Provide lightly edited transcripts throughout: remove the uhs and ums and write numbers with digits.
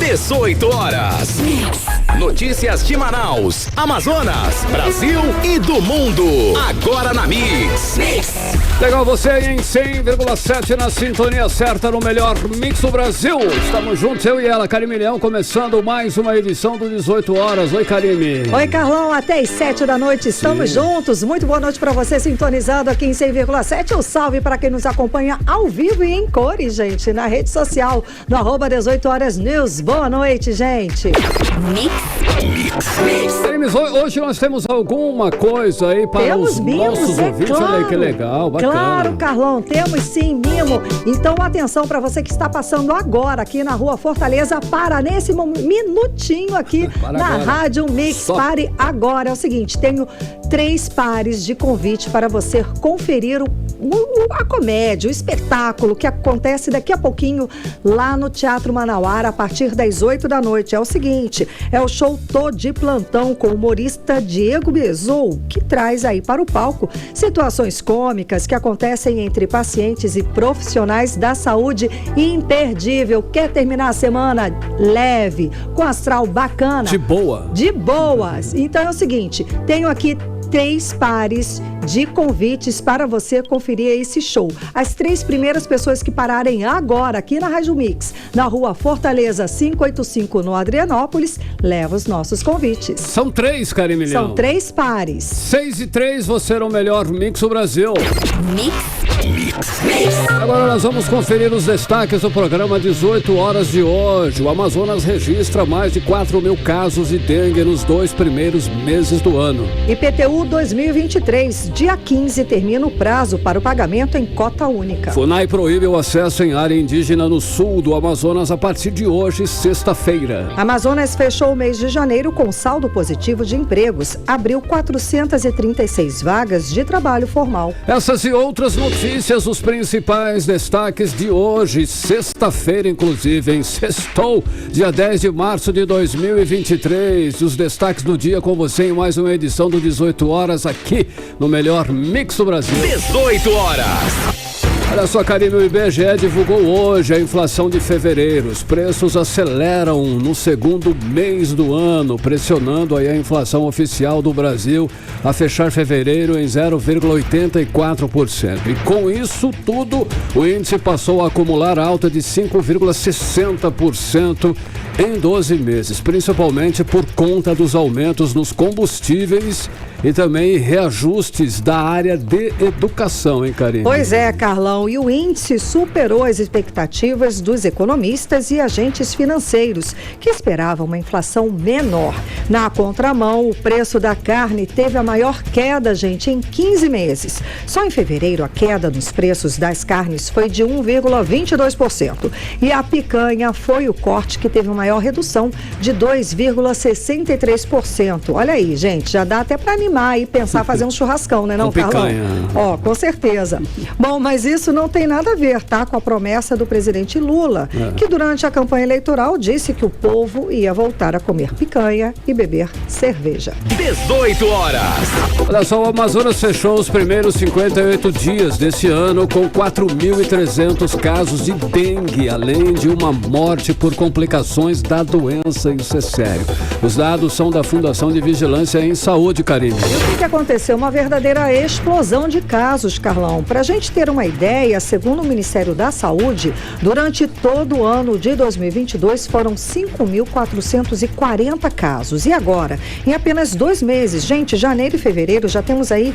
18 horas. Notícias de Manaus, Amazonas, Brasil e do mundo. Agora na Mix. Legal, você em 100,7 na sintonia certa no melhor Mix do Brasil. Estamos juntos, eu e ela, Karime Leão, começando mais uma edição do 18 horas. Oi, Karime. Oi, Carlão, até às 7 da noite estamos juntos. Muito boa noite para você sintonizado aqui em 100,7. Um salve para quem nos acompanha ao vivo e em cores, gente, na rede social, no @18 horas News. Boa noite, gente. Karime, hoje nós temos alguma coisa aí para os nossos ouvintes. Claro. Olha aí que legal, bacana. Claro, Carlão, temos sim, mimo. Então, atenção para você que está passando agora aqui na Rua Fortaleza, para nesse minutinho aqui na agora. Rádio Mix. Pare agora. É o seguinte, tenho 3 pares de convite para você conferir a comédia, o espetáculo que acontece daqui a pouquinho lá no Teatro Manauara a partir das 8 da noite. É o seguinte, é o show Tô de Plantão com o humorista Diego Bezou, que traz aí para o palco situações cômicas que acontecem entre pacientes e profissionais da saúde. Imperdível. Quer terminar a semana leve, com astral bacana? De boa. De boas. Então é o seguinte, tenho aqui 3 pares de convites para você conferir esse show. As 3 primeiras pessoas que pararem agora aqui na Rádio Mix, na Rua Fortaleza 585, no Adrianópolis, levam os nossos convites. São 3, Karime Leão. São 3 pares. 6 e 3, você era o melhor Mix do Brasil. Agora nós vamos conferir os destaques do programa 18 horas de hoje. O Amazonas registra mais de 4.000 casos de dengue nos 2 primeiros meses do ano. IPTU 2023, dia 15, termina o prazo para o pagamento em cota única. FUNAI proíbe o acesso em área indígena no sul do Amazonas a partir de hoje, sexta-feira. Amazonas fechou o mês de janeiro com saldo positivo de empregos. Abriu 436 vagas de trabalho formal. Essas e outras notícias, os principais destaques de hoje, sexta-feira, inclusive, em sextou, dia 10 de março de 2023. Os destaques do dia com você em mais uma edição do 18 horas aqui no melhor Mix do Brasil. 18 horas. Olha só, Karime, o IBGE divulgou hoje a inflação de fevereiro. Os preços aceleram no segundo mês do ano, pressionando aí a inflação oficial do Brasil a fechar fevereiro em 0,84%. E com isso tudo, o índice passou a acumular alta de 5,60% em 12 meses, principalmente por conta dos aumentos nos combustíveis e também reajustes da área de educação, hein, Karine? Pois é, Carlão, e o índice superou as expectativas dos economistas e agentes financeiros, que esperavam uma inflação menor. Na contramão, o preço da carne teve a maior queda, gente, em 15 meses. Só em fevereiro, a queda nos preços das carnes foi de 1,22%. E a picanha foi o corte que teve a maior redução, de 2,63%. Olha aí, gente, já dá até para animar e pensar fazer um churrascão, né, não, Carlão? Ó, com certeza. Bom, mas isso não tem nada a ver, tá, com a promessa do presidente Lula, que durante a campanha eleitoral disse que o povo ia voltar a comer picanha e beber cerveja. 18 horas. Olha só, o Amazonas fechou os primeiros 58 dias desse ano com 4.300 casos de dengue, além de uma morte por complicações da doença. Isso é sério. Os dados são da Fundação de Vigilância em Saúde, Karine. E o que aconteceu? Uma verdadeira explosão de casos, Carlão. Para a gente ter uma ideia, segundo o Ministério da Saúde, durante todo o ano de 2022 foram 5.440 casos. E agora, em apenas 2 meses, gente, janeiro e fevereiro, já temos aí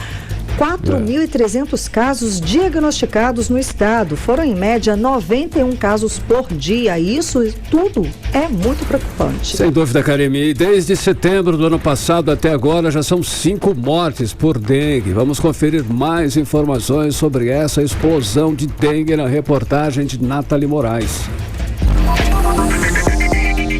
4.300 casos diagnosticados no estado. Foram, em média, 91 casos por dia. E isso tudo é muito preocupante. Sem dúvida, Karime. E desde setembro do ano passado até agora já são 5 mortes por dengue. Vamos conferir mais informações sobre essa explosão de dengue na reportagem de Nathalie Moraes.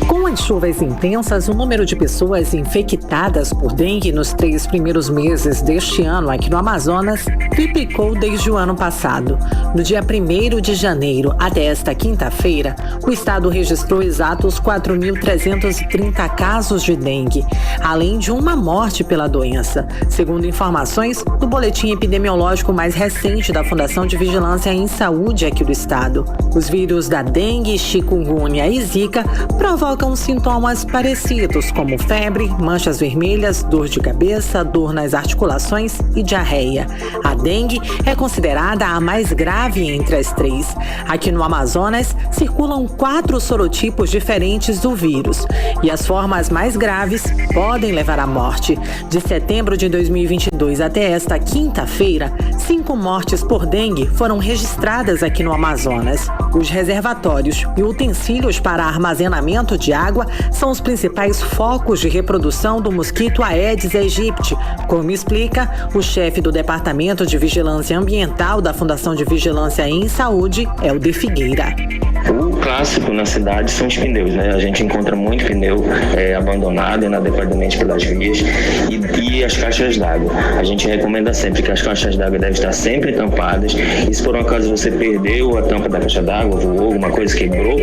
Com as chuvas intensas, o número de pessoas infectadas por dengue nos 3 primeiros meses deste ano aqui no Amazonas triplicou desde o ano passado. No dia 1º de janeiro até esta quinta-feira, o estado registrou exatos 4.330 casos de dengue, além de uma morte pela doença, segundo informações do boletim epidemiológico mais recente da Fundação de Vigilância em Saúde aqui do estado. Os vírus da dengue, chikungunya e zika provocam sintomas parecidos, como febre, manchas vermelhas, dor de cabeça, dor nas articulações e diarreia. A dengue é considerada a mais grave entre as 3. Aqui no Amazonas, circulam 4 sorotipos diferentes do vírus e as formas mais graves podem levar à morte. De setembro de 2022 até esta quinta-feira, 5 mortes por dengue foram registradas aqui no Amazonas. Os reservatórios e utensílios para armazenamento de água são os principais focos de reprodução do mosquito Aedes aegypti, como explica o chefe do Departamento de Vigilância Ambiental da Fundação de Vigilância em Saúde, Helder Figueira. O clássico na cidade são os pneus, né? A gente encontra muito pneu abandonado inadequadamente pelas vias e as caixas d'água. A gente recomenda sempre que as caixas d'água devem estar sempre tampadas e se por um acaso você perdeu a tampa da caixa d'água, voou, alguma coisa quebrou,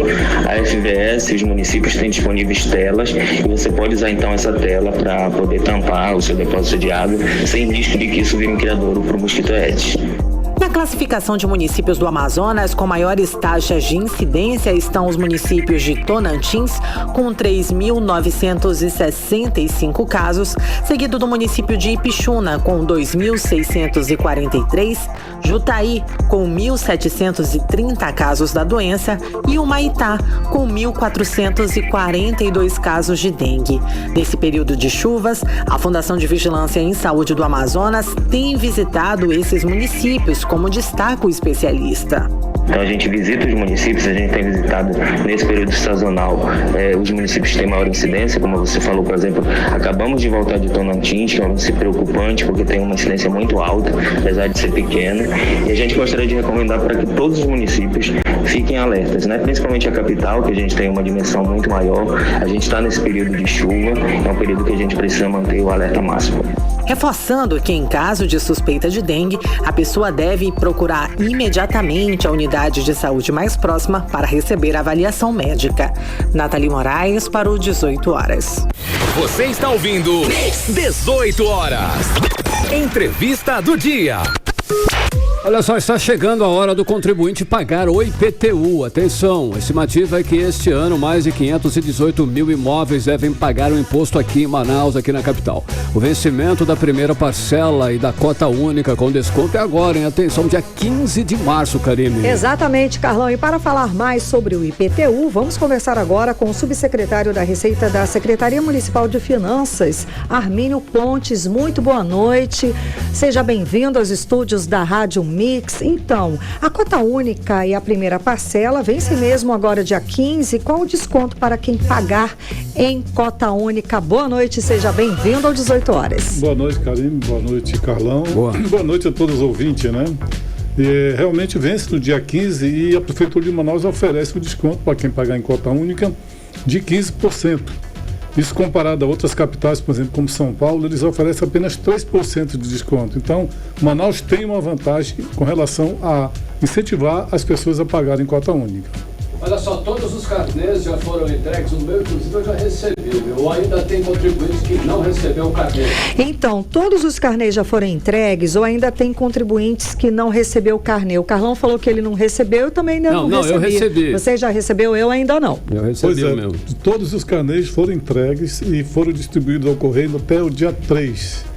a FVS e os municípios têm disponíveis telas e você pode usar então essa tela para poder tampar o seu depósito de água sem risco de que isso vire um criadouro para o mosquito Aedes. Na classificação de municípios do Amazonas com maiores taxas de incidência estão os municípios de Tonantins, com 3.965 casos, seguido do município de Ipixuna, com 2.643, Jutaí, com 1.730 casos da doença, e Humaitá, com 1.442 casos de dengue. Nesse período de chuvas, a Fundação de Vigilância em Saúde do Amazonas tem visitado esses municípios, como destaca o especialista. Então a gente visita os municípios, a gente tem visitado nesse período sazonal os municípios que têm maior incidência, como você falou, por exemplo, acabamos de voltar de Tonantins, que é um município preocupante porque tem uma incidência muito alta, apesar de ser pequeno, e a gente gostaria de recomendar para que todos os municípios fiquem alertas, né? Principalmente a capital, que a gente tem uma dimensão muito maior, a gente está nesse período de chuva, é um período que a gente precisa manter o alerta máximo. Reforçando que, em caso de suspeita de dengue, a pessoa deve procurar imediatamente a unidade de saúde mais próxima para receber a avaliação médica. Nathalie Moraes para o 18 horas. Você está ouvindo 18 horas. Entrevista do dia. Olha só, está chegando a hora do contribuinte pagar o IPTU. Atenção, a estimativa é que este ano mais de 518 mil imóveis devem pagar o imposto aqui em Manaus, aqui na capital. O vencimento da primeira parcela e da cota única com desconto é agora, hein? Atenção, dia 15 de março, Karine. Exatamente, Carlão. E para falar mais sobre o IPTU, vamos conversar agora com o subsecretário da Receita da Secretaria Municipal de Finanças, Armínio Pontes. Muito boa noite. Seja bem-vindo aos estúdios da Rádio Mix. Então, a cota única e a primeira parcela vence mesmo agora dia 15. Qual o desconto para quem pagar em cota única? Boa noite, seja bem-vindo ao 18 horas. Boa noite, Karine. Boa noite, Carlão. Boa noite a todos os ouvintes, né? Realmente vence no dia 15 e a Prefeitura de Manaus oferece o desconto para quem pagar em cota única de 15%. Isso comparado a outras capitais, por exemplo, como São Paulo, eles oferecem apenas 3% de desconto. Então, Manaus tem uma vantagem com relação a incentivar as pessoas a pagarem cota única. Olha só, todos os carnês já foram entregues, o meu inclusive eu já recebi, ou ainda tem contribuintes que não recebeu o carnê. Então, todos os carnês já foram entregues ou ainda tem contribuintes que não recebeu o carnê? O Carlão falou que ele não recebeu, eu também ainda não recebi. Não, eu recebi. Você já recebeu, eu ainda não. Eu recebi o meu. Todos os carnês foram entregues e foram distribuídos ao correio até o dia 3.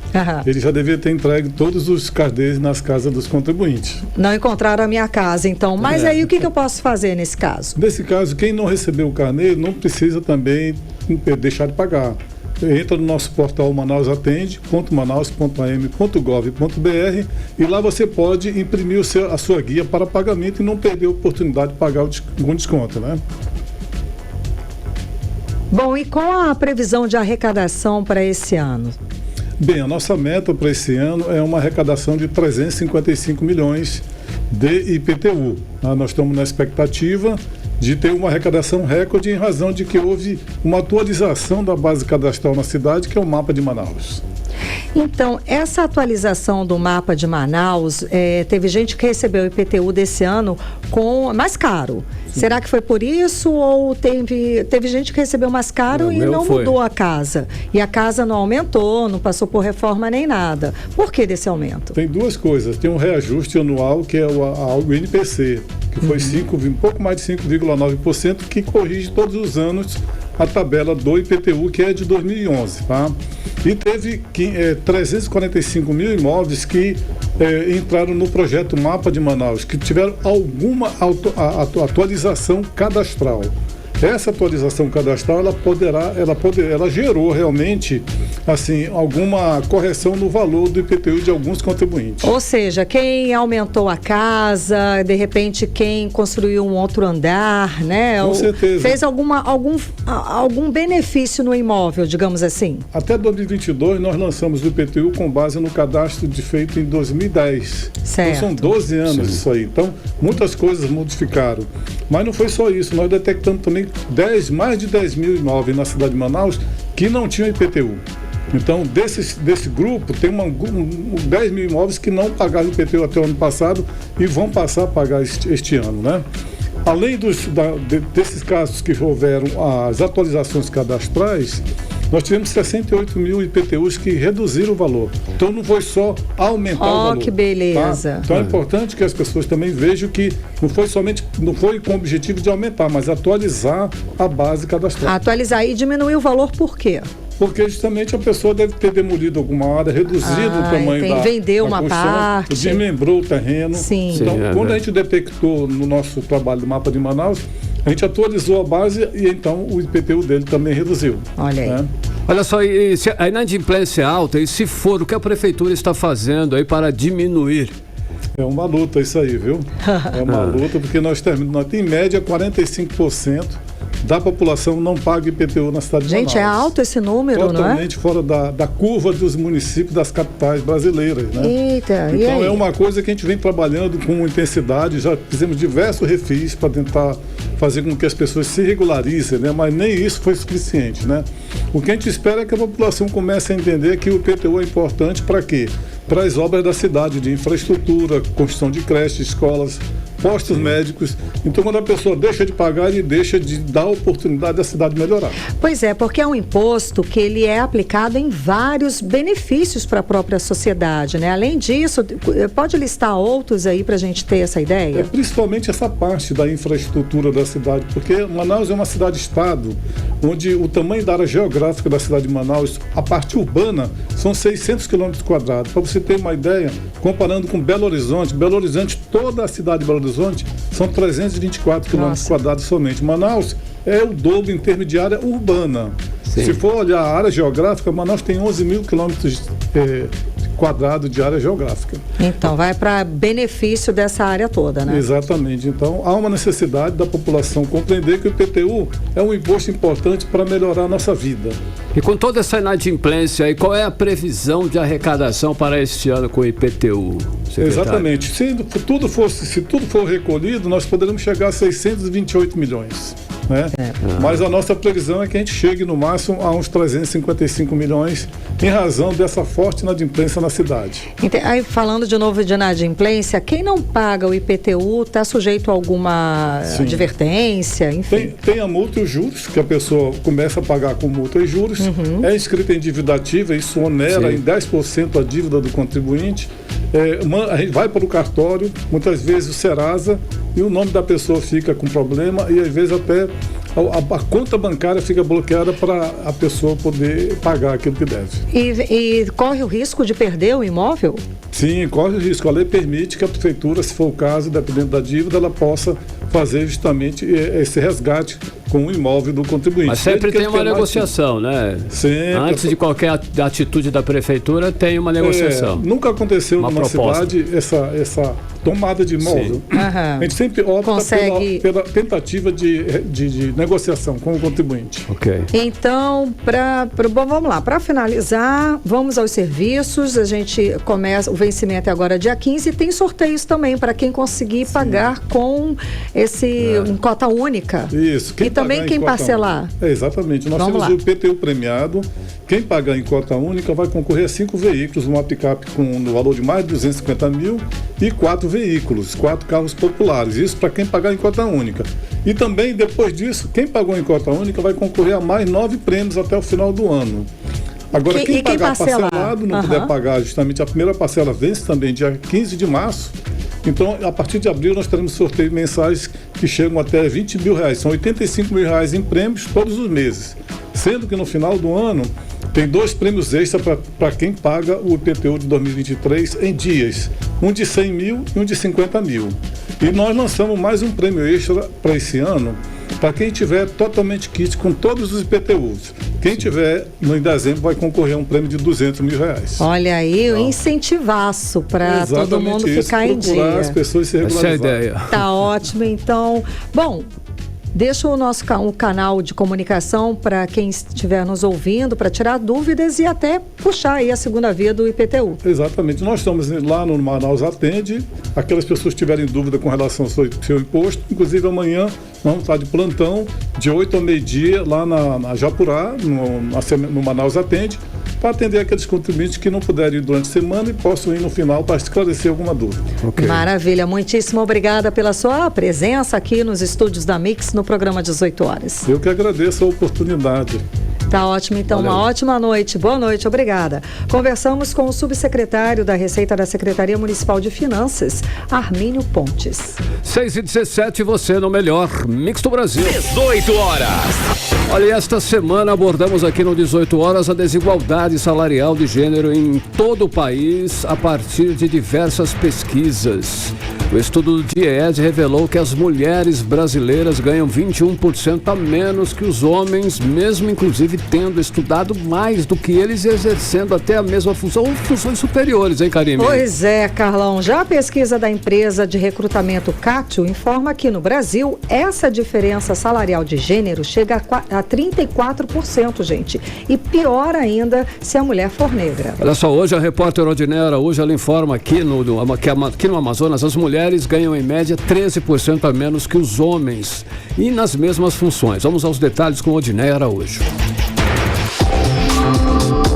Ele já devia ter entregue todos os carnês nas casas dos contribuintes. Não encontraram a minha casa, então. Mas aí o que eu posso fazer nesse caso? Nesse caso, quem não recebeu o carnê não precisa também deixar de pagar. Entra no nosso portal manausatende.manaus.am.gov.br e lá você pode imprimir a sua guia para pagamento e não perder a oportunidade de pagar com desconto, né? Bom, e qual a previsão de arrecadação para esse ano? Bem, a nossa meta para esse ano é uma arrecadação de 355 milhões de IPTU. Nós estamos na expectativa de ter uma arrecadação recorde em razão de que houve uma atualização da base cadastral na cidade, que é o mapa de Manaus. Então, essa atualização do mapa de Manaus, teve gente que recebeu o IPTU desse ano mais caro. Será que foi por isso ou teve gente que recebeu mais caro e não mudou a casa? E a casa não aumentou, não passou por reforma nem nada. Por que desse aumento? Tem duas coisas. Tem um reajuste anual, que é o INPC, que foi um pouco mais de 5,9%, que corrige todos os anos a tabela do IPTU, que é de 2011, tá? E teve 345 mil imóveis que entraram no projeto Mapa de Manaus, que tiveram alguma atualização cadastral. Essa atualização cadastral, ela gerou realmente, assim, alguma correção no valor do IPTU de alguns contribuintes. Ou seja, quem aumentou a casa, de repente quem construiu um outro andar, né? Com certeza. Fez algum benefício no imóvel, digamos assim? Até 2022 nós lançamos o IPTU com base no cadastro feito em 2010. Certo. Então são 12 anos isso aí. Então muitas coisas modificaram. Mas não foi só isso, nós detectamos também mais de 10 mil imóveis na cidade de Manaus que não tinham IPTU. Então, desse grupo, tem 10 mil imóveis que não pagaram IPTU até o ano passado e vão passar a pagar este ano, né? Além desses casos que houveram as atualizações cadastrais, nós tivemos 68 mil IPTUs que reduziram o valor. Então não foi só aumentar o valor. Que beleza. Tá? Então é importante que as pessoas também vejam que não foi com o objetivo de aumentar, mas atualizar a base cadastral. Atualizar e diminuir o valor por quê? Porque justamente a pessoa deve ter demolido alguma área, reduzido o tamanho da vendeu uma parte, desmembrou o terreno. Sim. Então, quando a gente detectou no nosso trabalho do Mapa de Manaus, a gente atualizou a base e então o IPTU dele também reduziu. Olha aí. Olha só, a inadimplência é alta, e se for, o que a prefeitura está fazendo aí para diminuir? É uma luta isso aí, viu? É uma luta, porque nós temos em média 45% da população não paga IPTU na cidade de Manaus. Gente, é alto esse número, não é? Totalmente fora da curva dos municípios das capitais brasileiras, né? Eita, então e aí? É uma coisa que a gente vem trabalhando com intensidade, já fizemos diversos refis para tentar fazer com que as pessoas se regularizem, né? Mas nem isso foi suficiente, né? O que a gente espera é que a população comece a entender que o IPTU é importante para quê? Para as obras da cidade, de infraestrutura, construção de creches, escolas, postos médicos. Então, quando a pessoa deixa de pagar, ele deixa de dar a oportunidade da cidade melhorar. Pois é, porque é um imposto que ele é aplicado em vários benefícios para a própria sociedade, né? Além disso, pode listar outros aí para a gente ter essa ideia? Principalmente essa parte da infraestrutura da cidade, porque Manaus é uma cidade-estado, onde o tamanho da área geográfica da cidade de Manaus, a parte urbana, são 600 quilômetros quadrados. Para você ter uma ideia, comparando com Belo Horizonte, toda a cidade de Belo Horizonte, são 324 quilômetros quadrados somente. Manaus é o dobro em termos de área urbana. Sim. Se for olhar a área geográfica, Manaus tem 11 mil quilômetros quadrados de área geográfica. Então, vai para benefício dessa área toda, né? Exatamente. Então, há uma necessidade da população compreender que o IPTU é um imposto importante para melhorar a nossa vida. E com toda essa inadimplência aí, qual é a previsão de arrecadação para este ano com o IPTU, secretário? Exatamente. Se tudo for recolhido, nós poderemos chegar a 628 milhões. Né? Mas a nossa previsão é que a gente chegue no máximo a uns 355 milhões em razão dessa forte inadimplência na cidade. Aí, falando de novo de inadimplência, quem não paga o IPTU está sujeito a alguma advertência? Enfim. Tem a multa e os juros, que a pessoa começa a pagar com multa e juros, é inscrita em dívida ativa, isso onera em 10% a dívida do contribuinte. A gente vai para o cartório, muitas vezes o Serasa, e o nome da pessoa fica com problema e às vezes até a conta bancária fica bloqueada para a pessoa poder pagar aquilo que deve. E corre o risco de perder o imóvel? Sim, corre o risco. A lei permite que a prefeitura, se for o caso, dependendo da dívida, ela possa fazer justamente esse resgate com o imóvel do contribuinte. Mas sempre tem uma negociação, né? Sempre. Antes de qualquer atitude da prefeitura, tem uma negociação. Nunca aconteceu na nossa cidade essa tomada de imóvel, a gente sempre opta pela tentativa de negociação com o contribuinte. Ok. Então, vamos lá, para finalizar, vamos aos serviços. A gente começa, o vencimento é agora dia 15, e tem sorteios também para quem conseguir pagar com em cota única. Isso. E também quem parcelar. Exatamente. Nós temos o IPTU premiado. Quem pagar em cota única vai concorrer a 5 veículos, uma picape no valor de mais de 250 mil e 4 veículos, 4 carros populares. Isso para quem pagar em cota única. E também, depois disso, quem pagou em cota única vai concorrer a mais 9 prêmios até o final do ano. Agora, quem pagar parcelado, não puder pagar justamente a primeira parcela, vence também dia 15 de março. Então, a partir de abril, nós teremos sorteios mensais que chegam até R$20 mil. São R$85 mil em prêmios todos os meses. Sendo que no final do ano, tem 2 prêmios extras para quem paga o IPTU de 2023 em dias. Um de 100 mil e um de 50 mil. E nós lançamos mais um prêmio extra para esse ano, para quem tiver totalmente kit com todos os IPTUs. Quem tiver em dezembro vai concorrer a um prêmio de R$200 mil. Olha aí, um incentivaço para todo mundo ficar em dia. As pessoas se regularizarem. Essa é a ideia. Tá ótimo, então. Bom, deixa o nosso canal de comunicação para quem estiver nos ouvindo, para tirar dúvidas e até puxar aí a segunda via do IPTU. Exatamente. Nós estamos lá no Manaus Atende. Aquelas pessoas que tiverem dúvida com relação ao seu imposto, inclusive amanhã vamos estar de plantão, de 8 ao meio-dia, lá na Japurá, no Manaus Atende, para atender aqueles contribuintes que não puderem ir durante a semana e possam ir no final para esclarecer alguma dúvida. Okay. Maravilha, muitíssimo obrigada pela sua presença aqui nos estúdios da Mix no programa 18 horas. Eu que agradeço a oportunidade. Tá ótimo, então. Valeu. Uma ótima noite. Boa noite, obrigada. Conversamos com o subsecretário da Receita da Secretaria Municipal de Finanças, Armínio Pontes. 6h17, você no melhor Mix do Brasil. 18 horas. Olha, esta semana abordamos aqui no 18 horas a desigualdade salarial de gênero em todo o país a partir de diversas pesquisas. O estudo do DIEESE revelou que as mulheres brasileiras ganham 21% a menos que os homens, mesmo inclusive tendo estudado mais do que eles e exercendo até a mesma função ou funções superiores, hein, Karime? Pois é, Carlão. Já a pesquisa da empresa de recrutamento Catio informa que no Brasil essa diferença salarial de gênero chega a 34%, gente. E pior ainda se a mulher for negra. Olha só, hoje a repórter Odinei Araújo, ela informa que aqui no Amazonas as mulheres ganham em média 13% a menos que os homens e nas mesmas funções. Vamos aos detalhes com Odinei Araújo.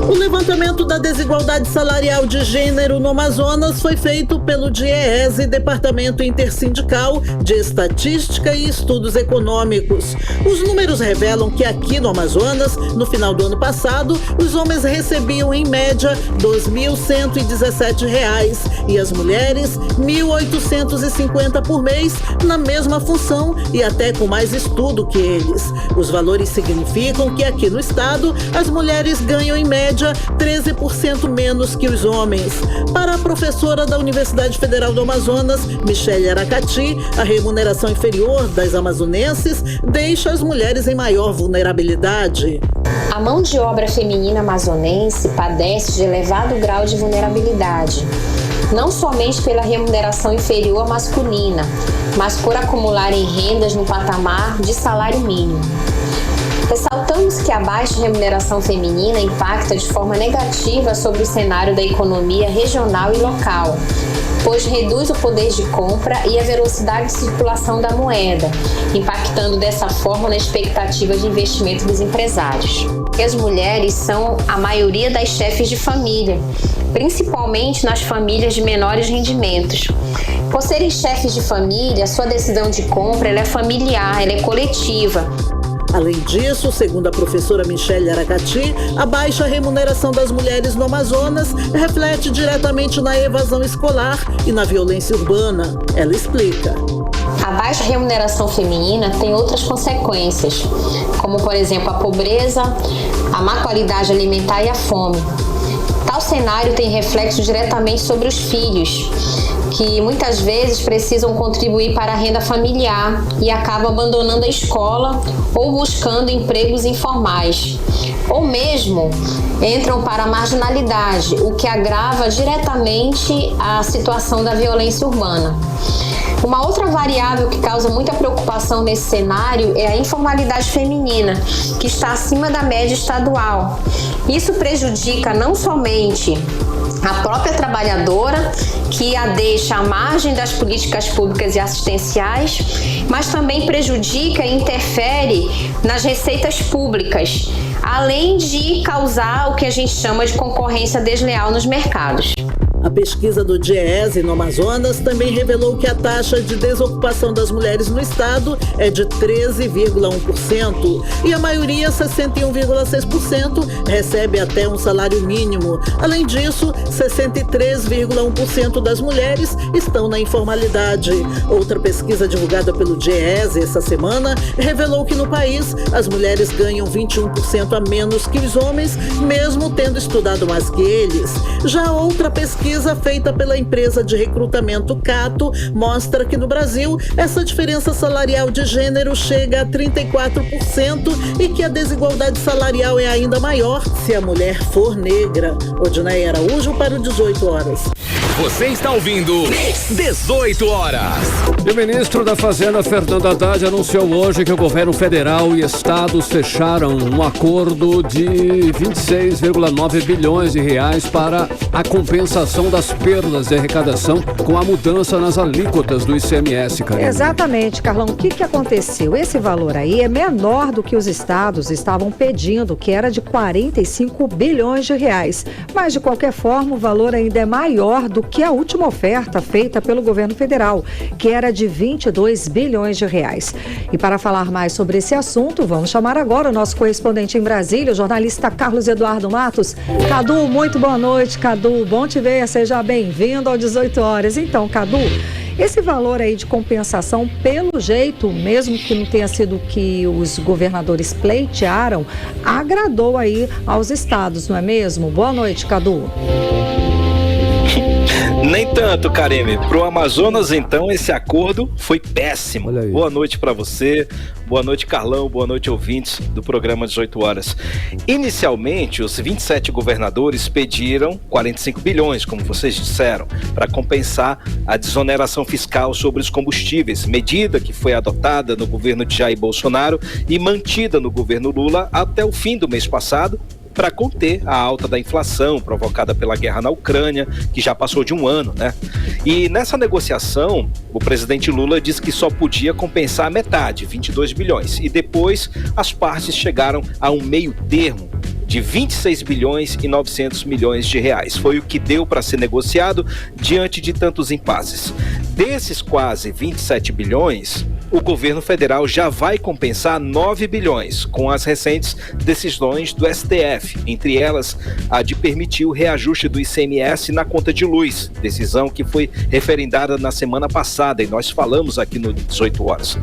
O levantamento da desigualdade salarial de gênero no Amazonas foi feito pelo DIEESE, Departamento Intersindical de Estatística e Estudos Econômicos. Os números revelam que aqui no Amazonas, no final do ano passado, os homens recebiam em média R$ 2.117 e as mulheres R$ 1.850 por mês na mesma função e até com mais estudo que eles. Os valores significam que aqui no estado as mulheres ganham em média 13% menos que os homens. Para a professora da Universidade Federal do Amazonas, Michele Aracati, a remuneração inferior das amazonenses deixa as mulheres em maior vulnerabilidade. A mão de obra feminina amazonense padece de elevado grau de vulnerabilidade, não somente pela remuneração inferior masculina, mas por acumularem rendas no patamar de salário mínimo. Ressaltamos que a baixa remuneração feminina impacta de forma negativa sobre o cenário da economia regional e local, pois reduz o poder de compra e a velocidade de circulação da moeda, impactando dessa forma na expectativa de investimento dos empresários. As mulheres são a maioria das chefes de família, principalmente nas famílias de menores rendimentos. Por serem chefes de família, sua decisão de compra ela é familiar, ela é coletiva. Além disso, segundo a professora Michele Aracati, a baixa remuneração das mulheres no Amazonas reflete diretamente na evasão escolar e na violência urbana. Ela explica. A baixa remuneração feminina tem outras consequências, como, por exemplo, a pobreza, a má qualidade alimentar e a fome. Tal cenário tem reflexo diretamente sobre os filhos, que muitas vezes precisam contribuir para a renda familiar e acabam abandonando a escola ou buscando empregos informais. ou mesmo entram para a marginalidade, o que agrava diretamente a situação da violência urbana. Uma outra variável que causa muita preocupação nesse cenário é a informalidade feminina, que está acima da média estadual. Isso prejudica não somente a própria trabalhadora, que a deixa à margem das políticas públicas e assistenciais, mas também prejudica e interfere nas receitas públicas, além de causar o que a gente chama de concorrência desleal nos mercados. A pesquisa do DIEESE no Amazonas também revelou que a taxa de desocupação das mulheres no estado é de 13,1% e a maioria, 61,6%, recebe até um salário mínimo. Além disso, 63,1% das mulheres estão na informalidade. Outra pesquisa divulgada pelo DIEESE essa semana revelou que no país as mulheres ganham 21% a menos que os homens, mesmo tendo estudado mais que eles. Já outra pesquisa feita pela empresa de recrutamento Cato mostra que no Brasil essa diferença salarial de gênero chega a 34% e que a desigualdade salarial é ainda maior se a mulher for negra. Odinei Araújo para o 18 horas. Você está ouvindo 18 horas. E o ministro da Fazenda, Fernando Haddad, anunciou hoje que o governo federal e estados fecharam um acordo de 26,9 bilhões de reais para a compensação das perdas de arrecadação com a mudança nas alíquotas do ICMS, Karine. Exatamente, Carlão. O que aconteceu? Esse valor aí é menor do que os estados estavam pedindo, que era de 45 bilhões de reais. Mas, de qualquer forma, o valor ainda é maior do que a última oferta feita pelo governo federal, que era de 22 bilhões de reais. E para falar mais sobre esse assunto, vamos chamar agora o nosso correspondente em Brasília, o jornalista Carlos Eduardo Matos. Cadu, muito boa noite, Cadu. Bom te ver, seja bem-vindo ao 18 horas. Então, Cadu, esse valor aí de compensação, pelo jeito, mesmo que não tenha sido o que os governadores pleitearam, agradou aí aos estados, não é mesmo? Boa noite, Cadu. Nem tanto, Karine. Para o Amazonas, então, esse acordo foi péssimo. Boa noite para você, boa noite, Carlão, boa noite, ouvintes do programa 18 horas. Inicialmente, os 27 governadores pediram 45 bilhões, como vocês disseram, para compensar a desoneração fiscal sobre os combustíveis, medida que foi adotada no governo de Jair Bolsonaro e mantida no governo Lula até o fim do mês passado, para conter a alta da inflação provocada pela guerra na Ucrânia, que já passou de um ano, né? E nessa negociação, o presidente Lula disse que só podia compensar a metade, 22 bilhões. E depois, as partes chegaram a um meio termo de 26 bilhões e 900 milhões de reais. Foi o que deu para ser negociado diante de tantos impasses. Desses quase 27 bilhões, o governo federal já vai compensar 9 bilhões com as recentes decisões do STF, entre elas a de permitir o reajuste do ICMS na conta de luz, decisão que foi referendada na semana passada e nós falamos aqui no 18 horas.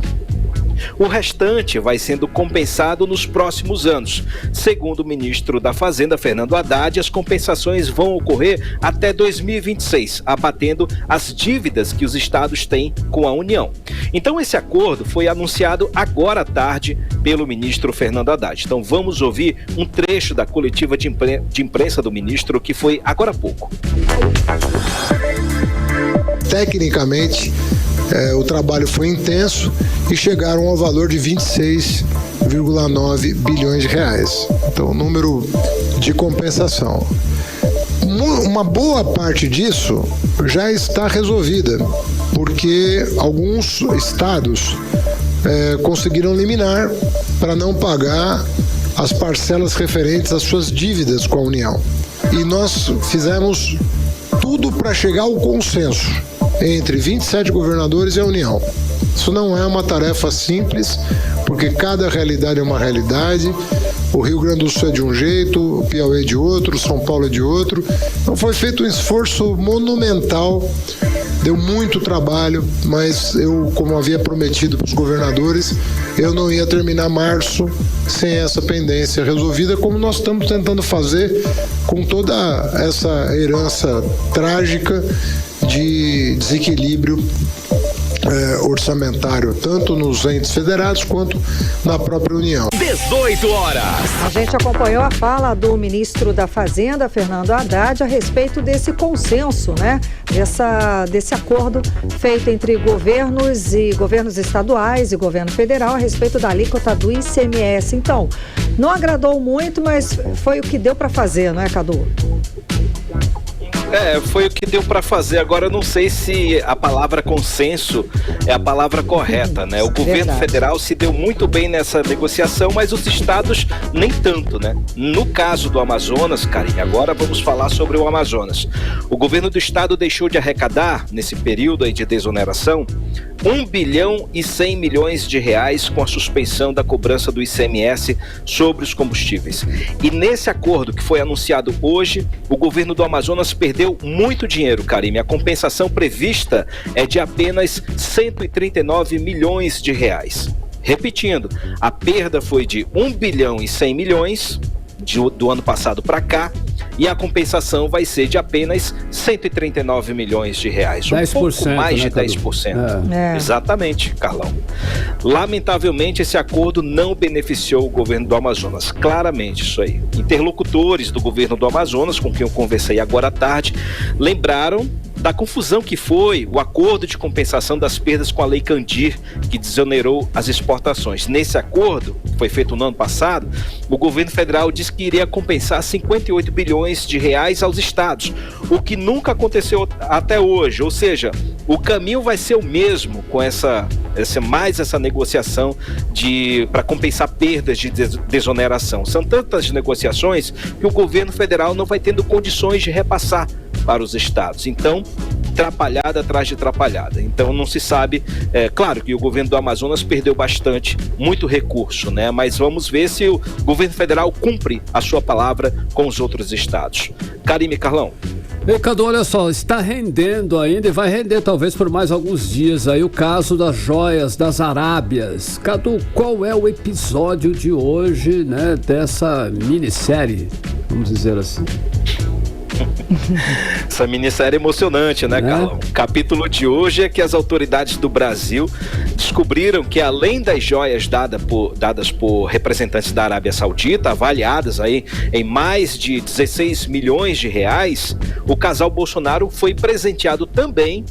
O restante vai sendo compensado nos próximos anos. Segundo o ministro da Fazenda, Fernando Haddad, as compensações vão ocorrer até 2026, abatendo as dívidas que os estados têm com a União. Então, esse acordo foi anunciado agora à tarde pelo ministro Fernando Haddad. Então, vamos ouvir um trecho da coletiva de imprensa do ministro, que foi agora há pouco. Tecnicamente, o trabalho foi intenso e chegaram ao valor de 26,9 bilhões de reais. Então, o número de compensação. Uma boa parte disso já está resolvida, porque alguns estados conseguiram liminar para não pagar as parcelas referentes às suas dívidas com a União. E nós fizemos tudo para chegar ao consenso entre 27 governadores e a União. Isso não é uma tarefa simples, porque cada realidade é uma realidade. O Rio Grande do Sul é de um jeito, o Piauí é de outro, São Paulo é de outro. Então foi feito um esforço monumental, deu muito trabalho, mas eu, como havia prometido para os governadores, eu não ia terminar março sem essa pendência resolvida, como nós estamos tentando fazer com toda essa herança trágica de desequilíbrio orçamentário, tanto nos entes federados quanto na própria União. 18 horas. A gente acompanhou a fala do ministro da Fazenda, Fernando Haddad, a respeito desse consenso, né? Desse acordo feito entre governos estaduais e governo federal a respeito da alíquota do ICMS. Então, não agradou muito, mas foi o que deu para fazer, não é, Cadu? Foi o que deu para fazer. Agora eu não sei se a palavra consenso é a palavra correta, né? O governo federal se deu muito bem nessa negociação, mas os estados nem tanto, né? No caso do Amazonas, Karine, agora vamos falar sobre o Amazonas. O governo do estado deixou de arrecadar, nesse período aí de desoneração, 1 bilhão e 100 milhões de reais com a suspensão da cobrança do ICMS sobre os combustíveis. E nesse acordo que foi anunciado hoje, o governo do Amazonas perdeu muito dinheiro, Karine. A compensação prevista é de apenas 139 milhões de reais. Repetindo, a perda foi de 1 bilhão e 100 milhões do ano passado para cá, e a compensação vai ser de apenas 139 milhões de reais, 10%, pouco mais de 10%. Exatamente, Carlão. Lamentavelmente, esse acordo não beneficiou o governo do Amazonas, claramente isso aí. Interlocutores do governo do Amazonas, com quem eu conversei agora à tarde, lembraram da confusão que foi o acordo de compensação das perdas com a Lei Candir, que desonerou as exportações. Nesse acordo, que foi feito no ano passado, o governo federal disse que iria compensar 58 bilhões de reais aos estados, o que nunca aconteceu até hoje. Ou seja, o caminho vai ser o mesmo com essa negociação para compensar perdas de desoneração. São tantas negociações que o governo federal não vai tendo condições de repassar para os estados. Então, atrapalhada atrás de atrapalhada. Então, não se sabe. Claro que o governo do Amazonas perdeu bastante, muito recurso, né? Mas vamos ver se o governo federal cumpre a sua palavra com os outros estados. Karine, Carlão. Cadu, olha só, está rendendo ainda e vai render talvez por mais alguns dias aí o caso das joias das Arábias. Cadu, qual é o episódio de hoje, né, dessa minissérie, vamos dizer assim? Essa minissérie é emocionante, né, Carlão? O capítulo de hoje é que as autoridades do Brasil descobriram que, além das joias dadas por representantes da Arábia Saudita, avaliadas aí em mais de 16 milhões de reais, o casal Bolsonaro foi presenteado também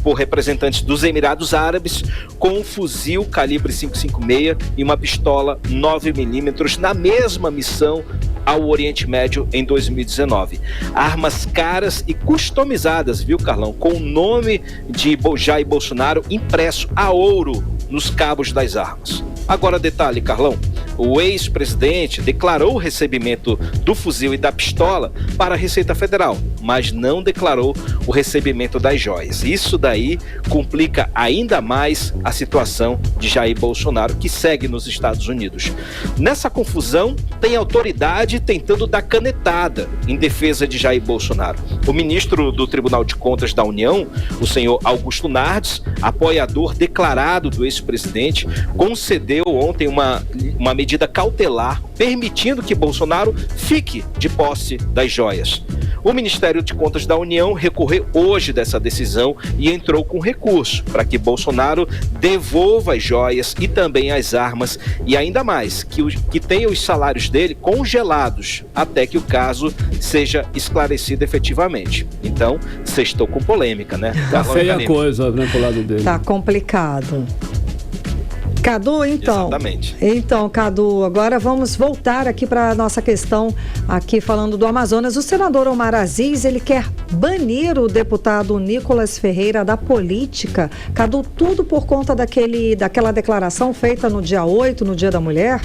por representantes dos Emirados Árabes com um fuzil calibre 5.56 e uma pistola 9mm na mesma missão ao Oriente Médio em 2019. Armas caras e customizadas, viu, Carlão? Com o nome de Jair Bolsonaro impresso a ouro nos cabos das armas. Agora, detalhe, Carlão, o ex-presidente declarou o recebimento do fuzil e da pistola para a Receita Federal, mas não declarou o recebimento das joias. Isso daí complica ainda mais a situação de Jair Bolsonaro, que segue nos Estados Unidos. Nessa confusão, tem autoridade tentando dar canetada em defesa de Jair Bolsonaro. O ministro do Tribunal de Contas da União, o senhor Augusto Nardes, apoiador declarado do ex-presidente, concedeu ontem uma medida cautelar permitindo que Bolsonaro fique de posse das joias. O Ministério de Contas da União recorreu hoje dessa decisão e entrou com recurso para que Bolsonaro devolva as joias e também as armas e ainda mais, que tenha os salários dele congelados até que o caso seja esclarecido efetivamente. Então, sextou com polêmica, né? Tá feia a coisa, né, pro lado dele. Tá complicado. Cadu, então. Exatamente. Então, Cadu, agora vamos voltar aqui para a nossa questão aqui falando do Amazonas. O senador Omar Aziz, ele quer banir o deputado Nicolas Ferreira da política. Cadu, tudo por conta daquela declaração feita no dia 8, no Dia da Mulher?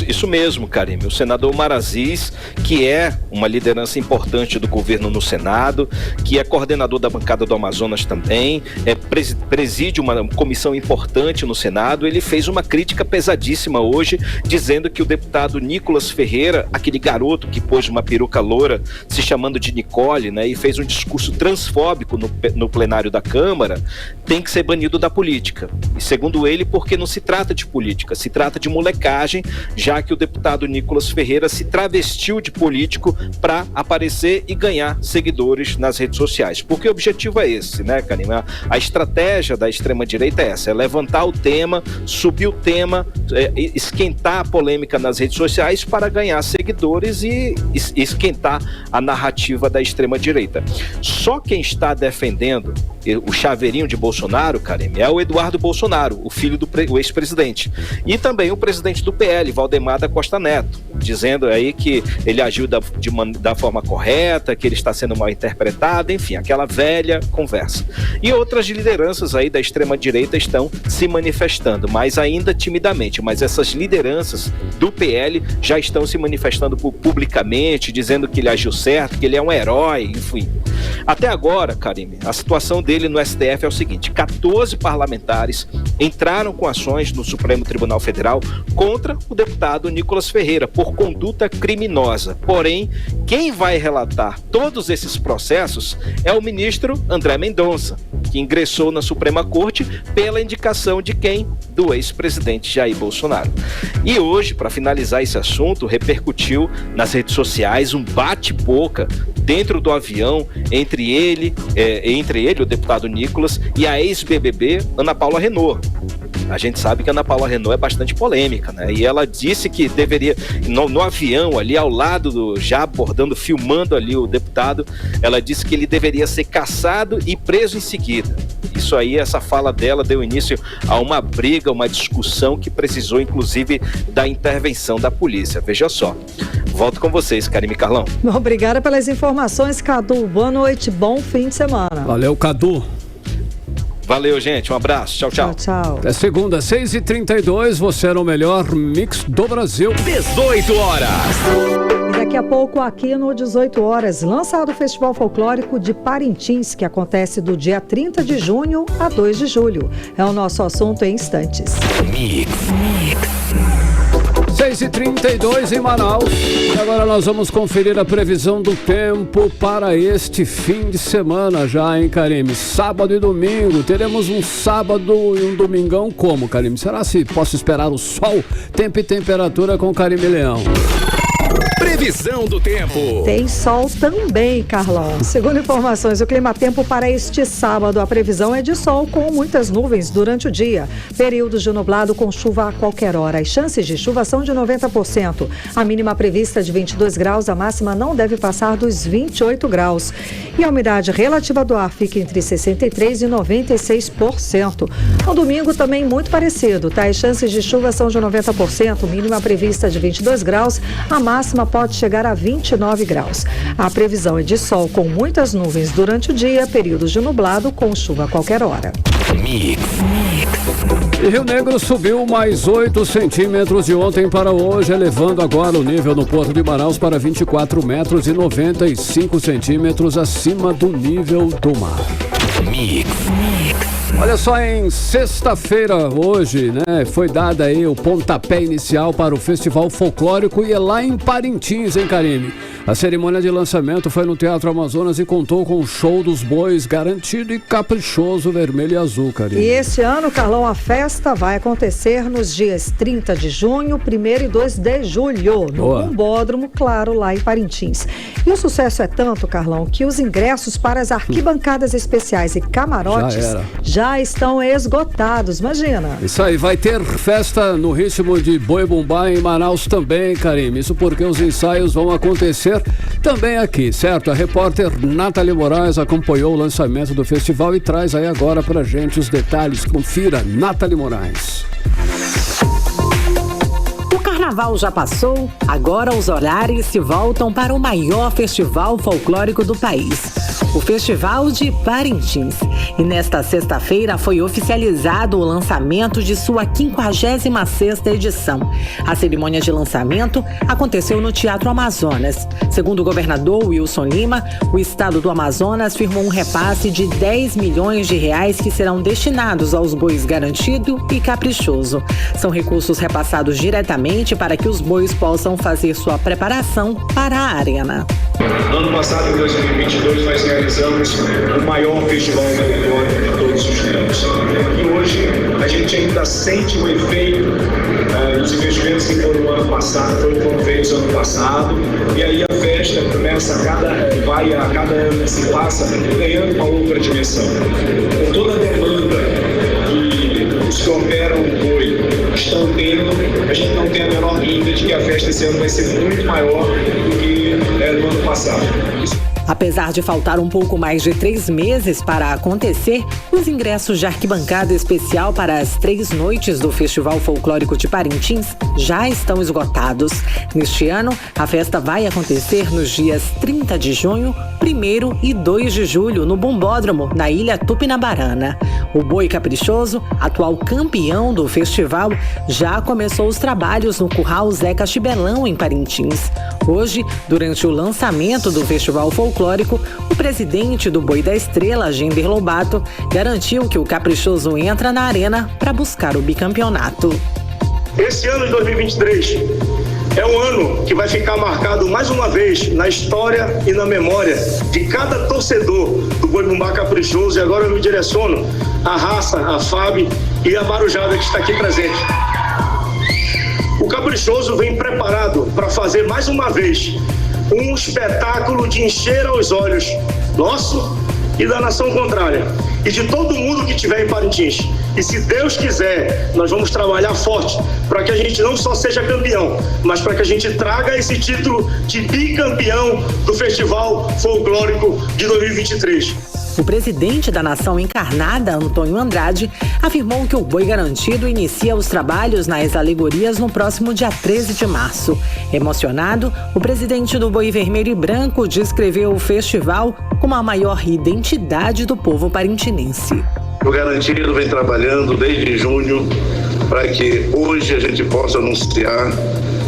Isso mesmo, Karine. O senador Omar Aziz, que é uma liderança importante do governo no Senado, que é coordenador da bancada do Amazonas também, preside uma comissão importante no Senado, ele fez uma crítica pesadíssima hoje, dizendo que o deputado Nicolas Ferreira, aquele garoto que pôs uma peruca loura se chamando de Nicole, né, e fez um discurso transfóbico no plenário da Câmara, tem que ser banido da política. E segundo ele, porque não se trata de política, se trata de molecagem. molecagem, já que o deputado Nicolas Ferreira se travestiu de político para aparecer e ganhar seguidores nas redes sociais. Porque o objetivo é esse, né, Karine? A estratégia da extrema-direita é essa, é levantar o tema, subir o tema, esquentar a polêmica nas redes sociais para ganhar seguidores e esquentar a narrativa da extrema-direita. Só quem está defendendo o chaveirinho de Bolsonaro, Karine, é o Eduardo Bolsonaro, o filho do ex-presidente. E também o presidente do PL, Valdemar da Costa Neto, dizendo aí que ele agiu da forma correta, que ele está sendo mal interpretado, enfim, aquela velha conversa. E outras lideranças aí da extrema-direita estão se manifestando, mas ainda timidamente. Mas essas lideranças do PL já estão se manifestando publicamente, dizendo que ele agiu certo, que ele é um herói, enfim. Até agora, Karine, a situação dele no STF é o seguinte: 14 parlamentares entraram com ações no Supremo Tribunal Federal contra o deputado Nicolas Ferreira por conduta criminosa. Porém, quem vai relatar todos esses processos é o ministro André Mendonça, que ingressou na Suprema Corte pela indicação de quem? Do ex-presidente Jair Bolsonaro. E hoje, para finalizar esse assunto, repercutiu nas redes sociais um bate-boca dentro do avião entre ele, o deputado Nicolas, e a ex-BBB Ana Paula Renault. A gente sabe que a Ana Paula Renault é bastante polêmica, né? E ela disse que deveria, no avião ali ao lado, já abordando, filmando ali o deputado, ela disse que ele deveria ser caçado e preso em seguida. Isso aí, essa fala dela deu início a uma briga, uma discussão que precisou inclusive da intervenção da polícia. Veja só. Volto com vocês, Karine e Carlão. Obrigada pelas informações, Cadu. Boa noite, bom fim de semana. Valeu, Cadu. Valeu, gente. Um abraço. Tchau, tchau. Tchau. É segunda, 6h32. Você era o melhor mix do Brasil. 18 horas. E daqui a pouco, aqui no 18 horas, lançado o Festival Folclórico de Parintins, que acontece do dia 30 de junho a 2 de julho. É o nosso assunto em instantes. Mix. 6h32 em Manaus. E agora nós vamos conferir a previsão do tempo para este fim de semana já, hein, Karine? Sábado e domingo. Teremos um sábado e um domingão como, Karine? Será se posso esperar o sol? Tempo e temperatura com Karine Leão. Previsão do tempo. Tem sol também, Carlão. Segundo informações do Climatempo, para este sábado, a previsão é de sol com muitas nuvens durante o dia. Períodos de nublado com chuva a qualquer hora. As chances de chuva são de 90%. A mínima prevista de 22 graus, a máxima não deve passar dos 28 graus. E a umidade relativa do ar fica entre 63% e 96%. No domingo também muito parecido, tá? As chances de chuva são de 90%, mínima prevista de 22 graus, a máxima pode chegar a 29 graus. A previsão é de sol com muitas nuvens durante o dia, períodos de nublado com chuva a qualquer hora. Mix. E Rio Negro subiu mais 8 centímetros de ontem para hoje, elevando agora o nível no Porto de Manaus para 24 metros e 95 centímetros acima do nível do mar. Mix. Olha só, em sexta-feira, hoje, né, foi dada aí o pontapé inicial para o Festival Folclórico e é lá em Parintins, hein, Karine? A cerimônia de lançamento foi no Teatro Amazonas e contou com o show dos bois garantido e caprichoso vermelho e azul, Karine. E este ano, Carlão, a festa vai acontecer nos dias 30 de junho, 1º e 2 de julho, no Bombódromo, claro, lá em Parintins. E o sucesso é tanto, Carlão, que os ingressos para as arquibancadas especiais e camarotes já estão esgotados, imagina. Isso aí, vai ter festa no ritmo de Boi Bumbá em Manaus também, Karine. Isso porque os ensaios vão acontecer também aqui, certo? A repórter Nathalie Moraes acompanhou o lançamento do festival e traz aí agora pra gente os detalhes. Confira, Nathalie Moraes. O carnaval já passou, agora os olhares se voltam para o maior festival folclórico do país, o Festival de Parintins. E nesta sexta-feira foi oficializado o lançamento de sua 56ª edição. A cerimônia de lançamento aconteceu no Teatro Amazonas. Segundo o governador Wilson Lima, o estado do Amazonas firmou um repasse de 10 milhões de reais que serão destinados aos bois garantido e caprichoso. São recursos repassados diretamente para que os bois possam fazer sua preparação para a arena. No ano passado, em 2022, nós realizamos o maior festival folclórico de todo todos os tempos. E hoje a gente ainda sente o efeito dos investimentos que foram feitos ano passado, e aí a festa começa a cada ano que se passa ganhando uma outra dimensão. Com toda a demanda que os que operam o boi estão tendo, a gente não tem a menor dúvida de que a festa esse ano vai ser muito maior do que no ano passado. Apesar de faltar um pouco mais de 3 meses para acontecer, os ingressos de arquibancada especial para as 3 noites do Festival Folclórico de Parintins já estão esgotados. Neste ano, a festa vai acontecer nos dias 30 de junho, 1º e 2 de julho, no Bombódromo, na Ilha Tupinabarana. O Boi Caprichoso, atual campeão do festival, já começou os trabalhos no Curral Zeca Chibelão, em Parintins. Hoje, durante o lançamento do Festival Folclórico, o presidente do Boi da Estrela, Gender Lobato, garantiu que o Caprichoso entra na arena para buscar o bicampeonato. Esse ano de 2023 é um ano que vai ficar marcado mais uma vez na história e na memória de cada torcedor do Boi Bumbá Caprichoso, e agora eu me direciono à raça, à FAB e à Barujada que está aqui presente. O Caprichoso vem preparado para fazer mais uma vez um espetáculo de encher aos olhos nosso e da nação contrária e de todo mundo que estiver em Parintins. E se Deus quiser, nós vamos trabalhar forte para que a gente não só seja campeão, mas para que a gente traga esse título de bicampeão do Festival Folclórico de 2023. O presidente da Nação Encarnada, Antônio Andrade, afirmou que o Boi Garantido inicia os trabalhos nas alegorias no próximo dia 13 de março. Emocionado, o presidente do Boi Vermelho e Branco descreveu o festival como a maior identidade do povo parintinense. O Garantido vem trabalhando desde junho para que hoje a gente possa anunciar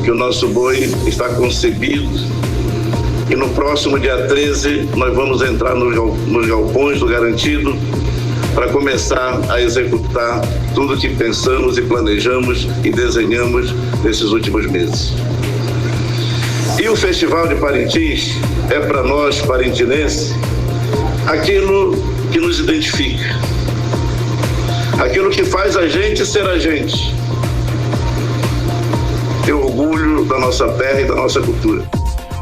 que o nosso boi está concebido. E no próximo dia 13, nós vamos entrar nos galpões do Garantido para começar a executar tudo que pensamos e planejamos e desenhamos nesses últimos meses. E o Festival de Parintins é para nós, parintinenses, aquilo que nos identifica, aquilo que faz a gente ser a gente, ter orgulho da nossa terra e da nossa cultura.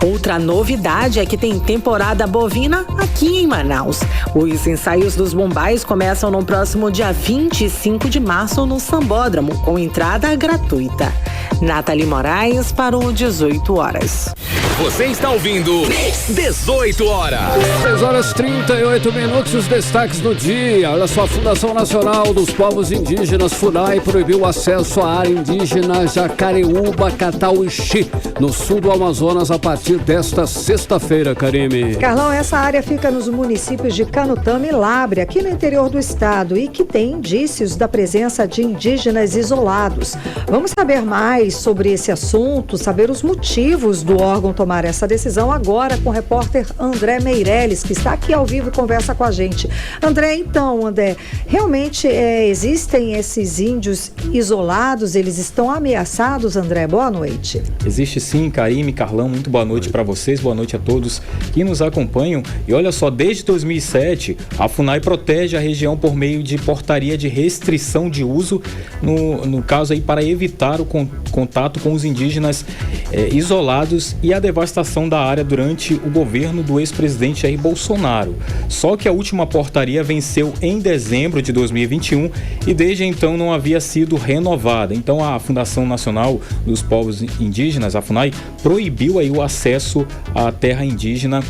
Outra novidade é que tem temporada bovina aqui em Manaus. Os ensaios dos bombais começam no próximo dia 25 de março no Sambódromo, com entrada gratuita. Nathalie Moraes para o 18 horas. Você está ouvindo 18 horas. 6 horas 38 minutos, os destaques do dia. Olha só, a Fundação Nacional dos Povos Indígenas, FUNAI, proibiu o acesso à área indígena Jacareúba Catauixi, no sul do Amazonas, a partir desta sexta-feira, Karime. Carlão, essa área fica nos municípios de Canutama e Lábrea, aqui no interior do estado, e que tem indícios da presença de indígenas isolados. Vamos saber mais sobre esse assunto, saber os motivos do órgão tomar essa decisão agora com o repórter André Meirelles, que está aqui ao vivo e conversa com a gente. André, realmente existem esses índios isolados, eles estão ameaçados, André? Boa noite. Existe sim, Karime, Carlão, muito boa noite para vocês, boa noite a todos que nos acompanham. E olha só, desde 2007, a FUNAI protege a região por meio de portaria de restrição de uso, no caso aí para evitar o contato com os indígenas isolados e a devastação da área durante o governo do ex-presidente Jair Bolsonaro. Só que a última portaria venceu em dezembro de 2021 e desde então não havia sido renovada. Então a Fundação Nacional dos Povos Indígenas, a FUNAI, proibiu aí o acesso à terra indígena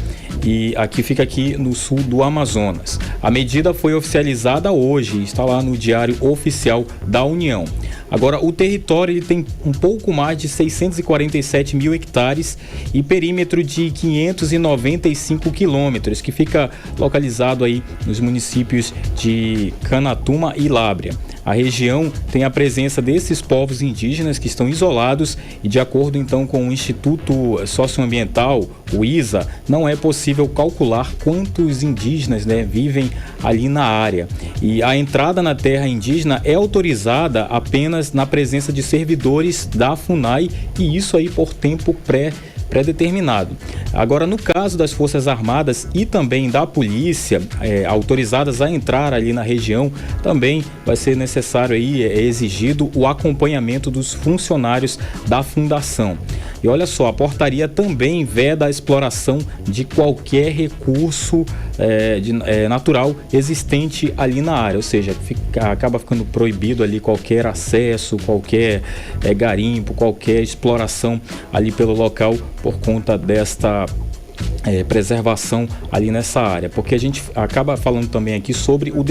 e fica aqui no sul do Amazonas. A medida foi oficializada hoje, está lá no Diário Oficial da União. Agora, o território ele tem um pouco mais de 647 mil hectares e perímetro de 595 quilômetros, que fica localizado aí nos municípios de Canutama e Lábrea. A região tem a presença desses povos indígenas que estão isolados e, de acordo então com o Instituto Socioambiental, o ISA, não é possível calcular quantos indígenas vivem ali na área. E a entrada na terra indígena é autorizada apenas na presença de servidores da FUNAI, e isso aí por tempo pré-determinado. Agora, no caso das Forças Armadas e também da polícia, autorizadas a entrar ali na região, também vai ser necessário aí, exigido o acompanhamento dos funcionários da fundação. E olha só, a portaria também veda a exploração de qualquer recurso natural existente ali na área, ou seja, acaba ficando proibido ali qualquer acesso, qualquer garimpo, qualquer exploração ali pelo local por conta desta preservação ali nessa área, porque a gente acaba falando também aqui sobre o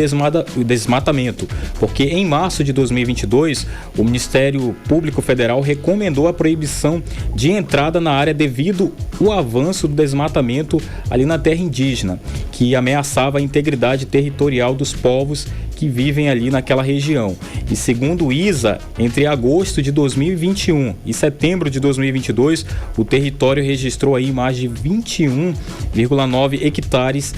desmatamento, porque em março de 2022 o Ministério Público Federal recomendou a proibição de entrada na área devido ao avanço do desmatamento ali na terra indígena, que ameaçava a integridade territorial dos povos que vivem ali naquela região. E segundo o ISA, entre agosto de 2021 e setembro de 2022, o território registrou aí mais de 21,9 hectares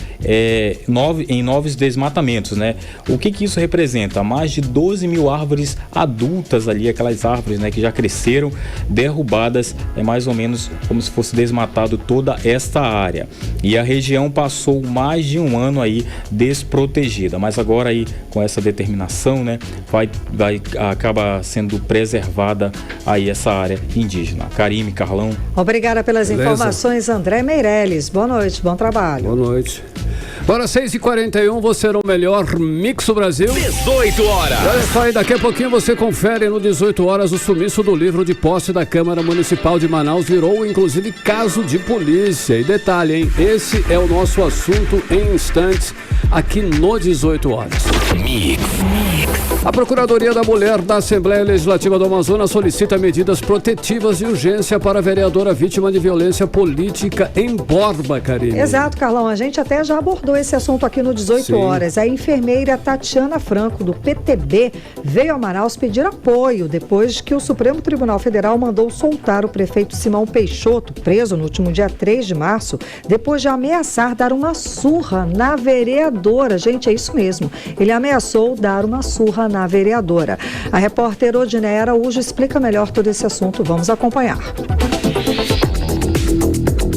em novos desmatamentos, né? O que isso representa? Mais de 12 mil árvores adultas ali, aquelas árvores, né, que já cresceram, derrubadas, mais ou menos como se fosse desmatado toda esta área. E a região passou mais de um ano aí desprotegida, mas agora aí com essa determinação, né, acaba sendo preservada aí essa área indígena. Karime, Carlão. Obrigada pelas informações, André Meirelles. Boa noite, bom trabalho. Boa noite. Agora 6h41, você no melhor Mix do Brasil. 18 horas. Olha só aí, daqui a pouquinho você confere no 18 horas o sumiço do livro de posse da Câmara Municipal de Manaus virou inclusive caso de polícia. E detalhe, hein? Esse é o nosso assunto em instantes aqui no 18 horas. Mix. A Procuradoria da Mulher da Assembleia Legislativa do Amazonas solicita medidas protetivas de urgência para a vereadora vítima de violência política em Borba, Karine. Exato, Carlão. A gente até já abordou esse assunto aqui no 18 horas. A enfermeira Tatiana Franco, do PTB, veio a Manaus pedir apoio depois que o Supremo Tribunal Federal mandou soltar o prefeito Simão Peixoto, preso no último dia 3 de março, depois de ameaçar dar uma surra na vereadora. Gente, é isso mesmo. Ele ameaçou dar uma surra na vereadora. A repórter Odiné Araújo explica melhor todo esse assunto. Vamos acompanhar.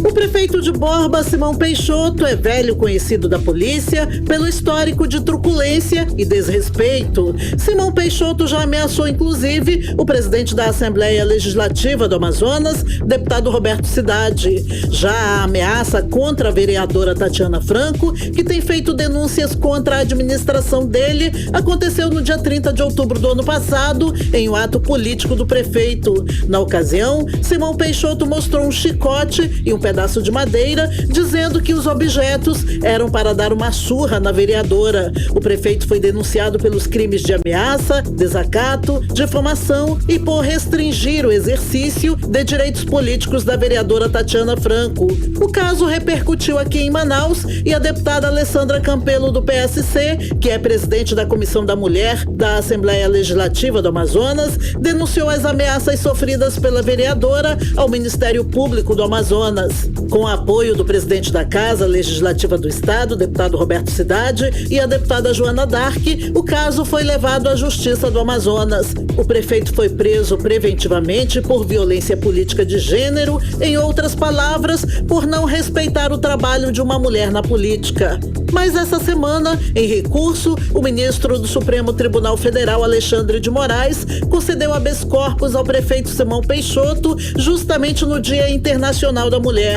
O prefeito de Borba, Simão Peixoto, é velho conhecido da polícia pelo histórico de truculência e desrespeito. Simão Peixoto já ameaçou, inclusive, o presidente da Assembleia Legislativa do Amazonas, deputado Roberto Cidade. Já a ameaça contra a vereadora Tatiana Franco, que tem feito denúncias contra a administração dele, aconteceu no dia 30 de outubro do ano passado, em um ato político do prefeito. Na ocasião, Simão Peixoto mostrou um chicote e um pedaço de madeira, dizendo que os objetos eram para dar uma surra na vereadora. O prefeito foi denunciado pelos crimes de ameaça, desacato, difamação e por restringir o exercício de direitos políticos da vereadora Tatiana Franco. O caso repercutiu aqui em Manaus e a deputada Alessandra Campelo, do PSC, que é presidente da Comissão da Mulher da Assembleia Legislativa do Amazonas, denunciou as ameaças sofridas pela vereadora ao Ministério Público do Amazonas. Com o apoio do presidente da Casa Legislativa do Estado, deputado Roberto Cidade, e a deputada Joana Dark, o caso foi levado à Justiça do Amazonas. O prefeito foi preso preventivamente por violência política de gênero, em outras palavras, por não respeitar o trabalho de uma mulher na política. Mas essa semana, em recurso, o ministro do Supremo Tribunal Federal, Alexandre de Moraes, concedeu habeas corpus ao prefeito Simão Peixoto, justamente no Dia Internacional da Mulher.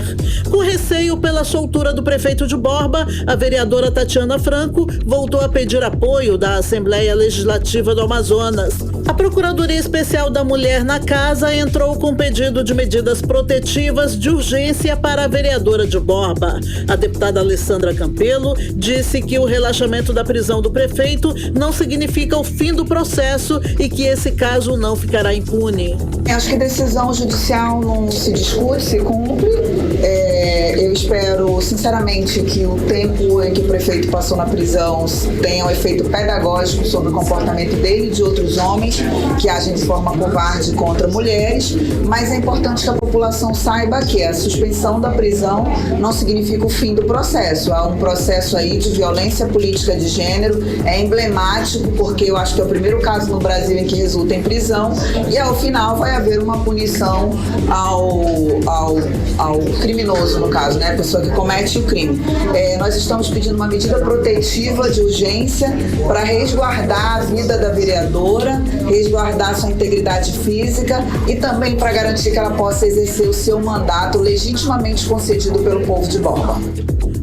Com receio pela soltura do prefeito de Borba, a vereadora Tatiana Franco voltou a pedir apoio da Assembleia Legislativa do Amazonas. A Procuradoria Especial da Mulher na Casa entrou com pedido de medidas protetivas de urgência para a vereadora de Borba. A deputada Alessandra Campelo disse que o relaxamento da prisão do prefeito não significa o fim do processo e que esse caso não ficará impune. Acho que decisão judicial não se discute, se cumpre. Eu espero, sinceramente, que o tempo em que o prefeito passou na prisão tenha um efeito pedagógico sobre o comportamento dele e de outros homens. infelizmente, que agem de forma covarde contra mulheres, mas é importante que a população saiba que a suspensão da prisão não significa o fim do processo. Há um processo aí de violência política de gênero, é emblemático, porque eu acho que é o primeiro caso no Brasil em que resulta em prisão, e ao final vai haver uma punição ao criminoso, no caso, né, a pessoa que comete o crime. Nós estamos pedindo uma medida protetiva de urgência para resguardar a vida da vereadora, resguardar sua integridade física e também para garantir que ela possa exercer o seu mandato legitimamente concedido pelo povo de Borba.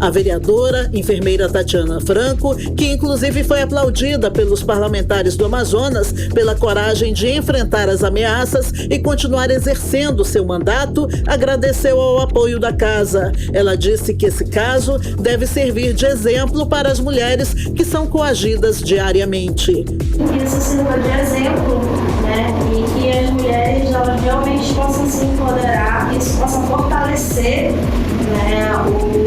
A vereadora, enfermeira Tatiana Franco, que inclusive foi aplaudida pelos parlamentares do Amazonas pela coragem de enfrentar as ameaças e continuar exercendo seu mandato, agradeceu ao apoio da casa. Ela disse que esse caso deve servir de exemplo para as mulheres que são coagidas diariamente. Que isso sirva de exemplo, né? E que as mulheres elas realmente possam se empoderar, que isso possa fortalecer, né, o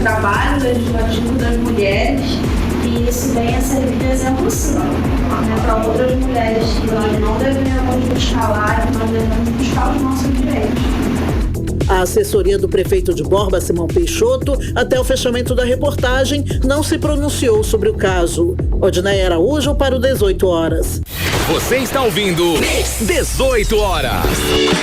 trabalho legislativo das mulheres, e isso venha a servir de exemplo, sim, né, para outras mulheres, que nós não devemos buscar lá, que nós devemos buscar os nossos direitos. A assessoria do prefeito de Borba, Simão Peixoto, até o fechamento da reportagem, não se pronunciou sobre o caso. Odinei Araújo para o 18 horas. Você está ouvindo 18 horas.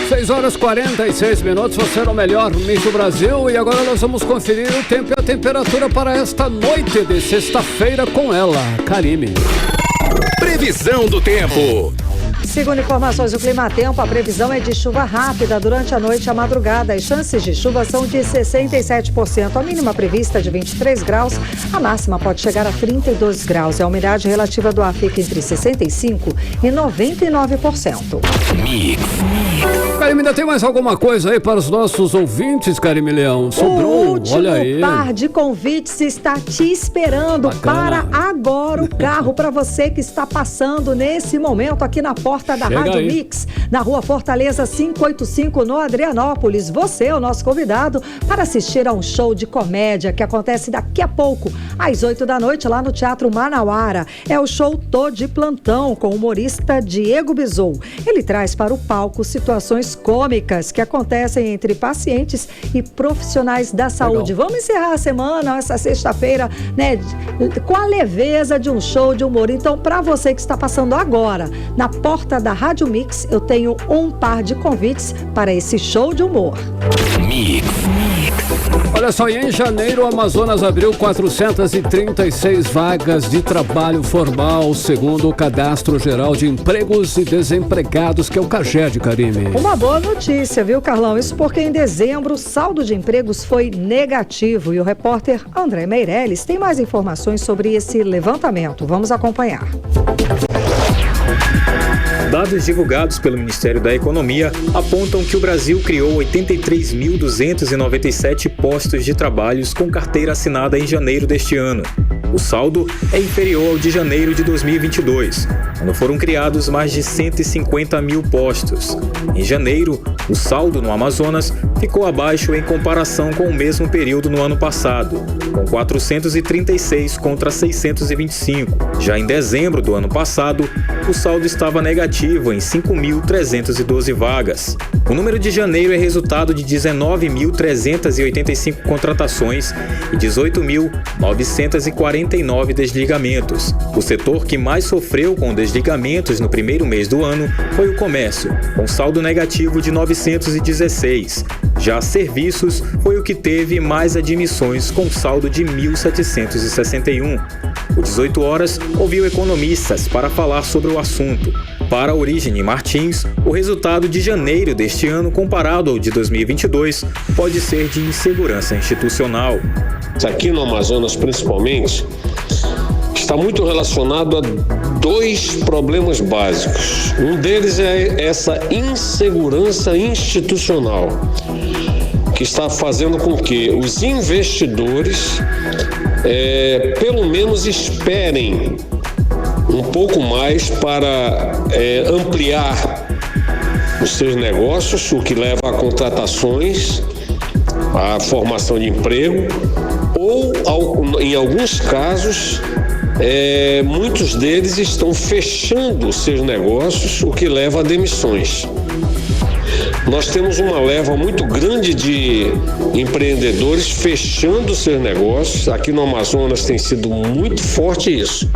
6 horas 46 minutos, você no melhor Mix do Brasil. E agora nós vamos conferir o tempo e a temperatura para esta noite de sexta-feira com ela, Karime. Previsão do tempo. Segundo informações do Climatempo, a previsão é de chuva rápida durante a noite e a madrugada. As chances de chuva são de 67%. A mínima prevista é de 23 graus, a máxima pode chegar a 32 graus. A umidade relativa do ar fica entre 65% e 99%. Karime, ainda tem mais alguma coisa aí para os nossos ouvintes, Karime Leão? Sobrou, o último olha aí. Par de convites está te esperando. Bacana. Para agora o carro para você que está passando nesse momento aqui na porta da Chega Rádio aí. Mix, na Rua Fortaleza 585, no Adrianópolis. Você é o nosso convidado para assistir a um show de comédia que acontece daqui a pouco, às 8 da noite, lá no Teatro Manauara. É o show Tô de Plantão, com o humorista Diego Bizou. Ele traz para o palco situações cômicas que acontecem entre pacientes e profissionais da saúde. Legal. Vamos encerrar a semana, essa sexta-feira, né, com a leveza de um show de humor. Então, para você que está passando agora na porta da Rádio Mix, eu tenho um par de convites para esse show de humor. Olha só, em janeiro o Amazonas abriu 436 vagas de trabalho formal, segundo o Cadastro Geral de Empregos e Desempregados, que é o CAGED, Karime. Uma boa notícia, viu, Carlão? Isso porque em dezembro o saldo de empregos foi negativo e o repórter André Meirelles tem mais informações sobre esse levantamento. Vamos acompanhar. Dados divulgados pelo Ministério da Economia apontam que o Brasil criou 83.297 postos de trabalhos com carteira assinada em janeiro deste ano. O saldo é inferior ao de janeiro de 2022, quando foram criados mais de 150 mil postos. Em janeiro, o saldo no Amazonas ficou abaixo em comparação com o mesmo período no ano passado, com 436 contra 625. Já em dezembro do ano passado, o saldo estava negativo em 5.312 vagas. O número de janeiro é resultado de 19.385 contratações e 18.949 desligamentos. O setor que mais sofreu com desligamentos no primeiro mês do ano foi o comércio, com saldo negativo de 916. Já serviços foi o que teve mais admissões, com saldo de 1.761. O 18 horas ouviu economistas para falar sobre o assunto. Para Origine Martins, o resultado de janeiro deste ano comparado ao de 2022 pode ser de insegurança institucional. Aqui no Amazonas, principalmente, está muito relacionado a dois problemas básicos. Um deles é essa insegurança institucional, que está fazendo com que os investidores, pelo menos, esperem um pouco mais para ampliar os seus negócios, o que leva a contratações, a formação de emprego, ou, em alguns casos, muitos deles estão fechando seus negócios, o que leva a demissões. Nós temos uma leva muito grande de empreendedores fechando seus negócios. Aqui no Amazonas tem sido muito forte isso.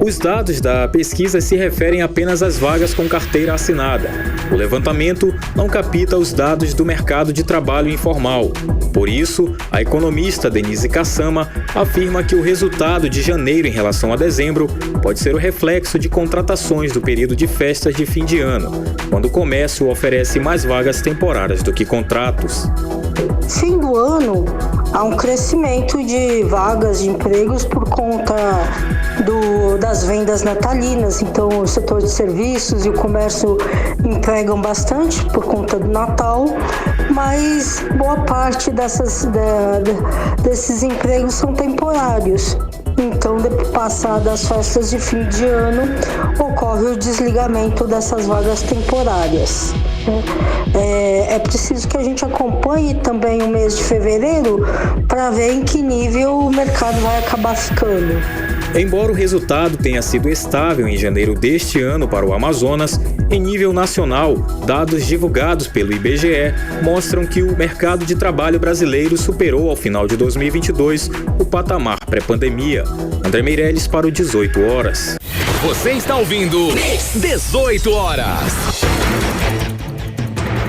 Os dados da pesquisa se referem apenas às vagas com carteira assinada. O levantamento não capta os dados do mercado de trabalho informal. Por isso, a economista Denise Kassama afirma que o resultado de janeiro em relação a dezembro pode ser o reflexo de contratações do período de festas de fim de ano, quando o comércio oferece mais vagas temporárias do que contratos. Fim do ano, há um crescimento de vagas de empregos por conta das vendas natalinas. Então, o setor de serviços e o comércio empregam bastante por conta do Natal, mas boa parte desses empregos são temporários. Então, passadas as festas de fim de ano, ocorre o desligamento dessas vagas temporárias. É preciso que a gente acompanhe também o mês de fevereiro para ver em que nível o mercado vai acabar ficando. Embora o resultado tenha sido estável em janeiro deste ano para o Amazonas, em nível nacional, dados divulgados pelo IBGE mostram que o mercado de trabalho brasileiro superou ao final de 2022 o patamar pré-pandemia. André Meirelles para o 18 horas. Você está ouvindo 18 horas.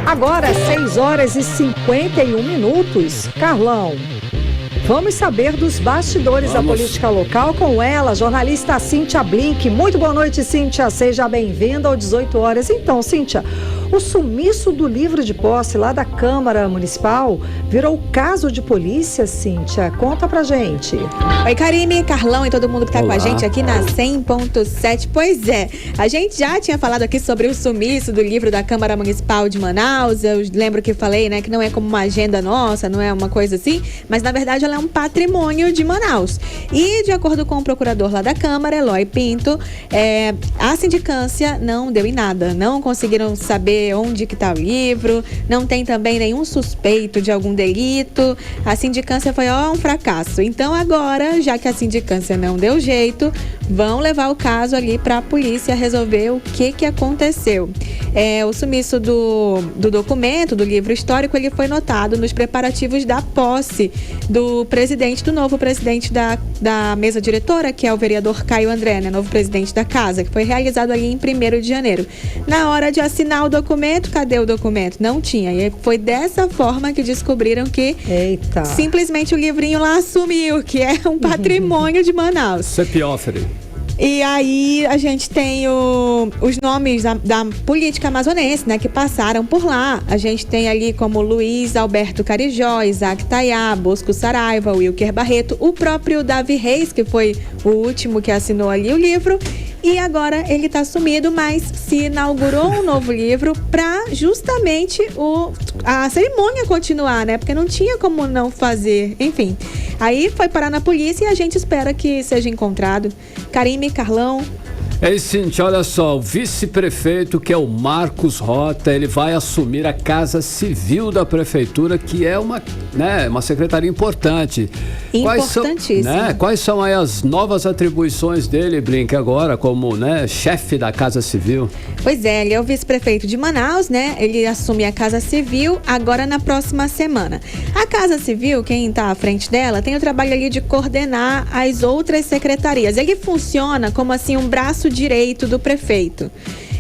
Agora, 6h51. Carlão, vamos saber dos bastidores da política local com ela, jornalista Cíntia Blink. Muito boa noite, Cíntia. Seja bem-vinda ao 18 horas. Então, Cíntia, o sumiço do livro de posse lá da Câmara Municipal virou caso de polícia, Cíntia? Conta pra gente. Oi, Karime, Carlão e todo mundo que tá com a gente aqui na 100.7. Pois é, a gente já tinha falado aqui sobre o sumiço do livro da Câmara Municipal de Manaus. Eu lembro que falei, né, que não é como uma agenda nossa, não é uma coisa assim, mas na verdade ela é um patrimônio de Manaus. E de acordo com o procurador lá da Câmara, Eloy Pinto, a sindicância não deu em nada, não conseguiram saber onde que tá o livro, não tem também nenhum suspeito de algum delito. A sindicância foi um fracasso. Então agora, já que a sindicância não deu jeito, vão levar o caso ali para a polícia resolver o que aconteceu. O sumiço do documento, do livro histórico, ele foi notado nos preparativos da posse do novo presidente da mesa diretora, que é o vereador Caio André, né, novo presidente da casa, que foi realizado ali em 1º de janeiro. Na hora de assinar o documento, cadê o documento? Não tinha. E foi dessa forma que descobriram que simplesmente o livrinho lá sumiu, que é um patrimônio de Manaus. Cepiófere. E aí a gente tem os nomes da política amazonense, né, que passaram por lá. A gente tem ali como Luiz Alberto Carijó, Isaac Tayá, Bosco Saraiva, Wilker Barreto, o próprio Davi Reis, que foi o último que assinou ali o livro. E agora ele está sumido, mas se inaugurou um novo livro para justamente a cerimônia continuar, né? Porque não tinha como não fazer. Enfim, aí foi parar na polícia e a gente espera que seja encontrado. Karime, Carlão. Ei, Cíntia, olha só, o vice-prefeito, que é o Marcos Rota, ele vai assumir a Casa Civil da Prefeitura, que é uma secretaria importante. Importantíssima. Quais são aí as novas atribuições dele, Blink, agora, como chefe da Casa Civil? Pois é, ele é o vice-prefeito de Manaus, né? Ele assume a Casa Civil agora na próxima semana. A Casa Civil, quem está à frente dela, tem o trabalho ali de coordenar as outras secretarias. Ele funciona como assim um braço direito do prefeito.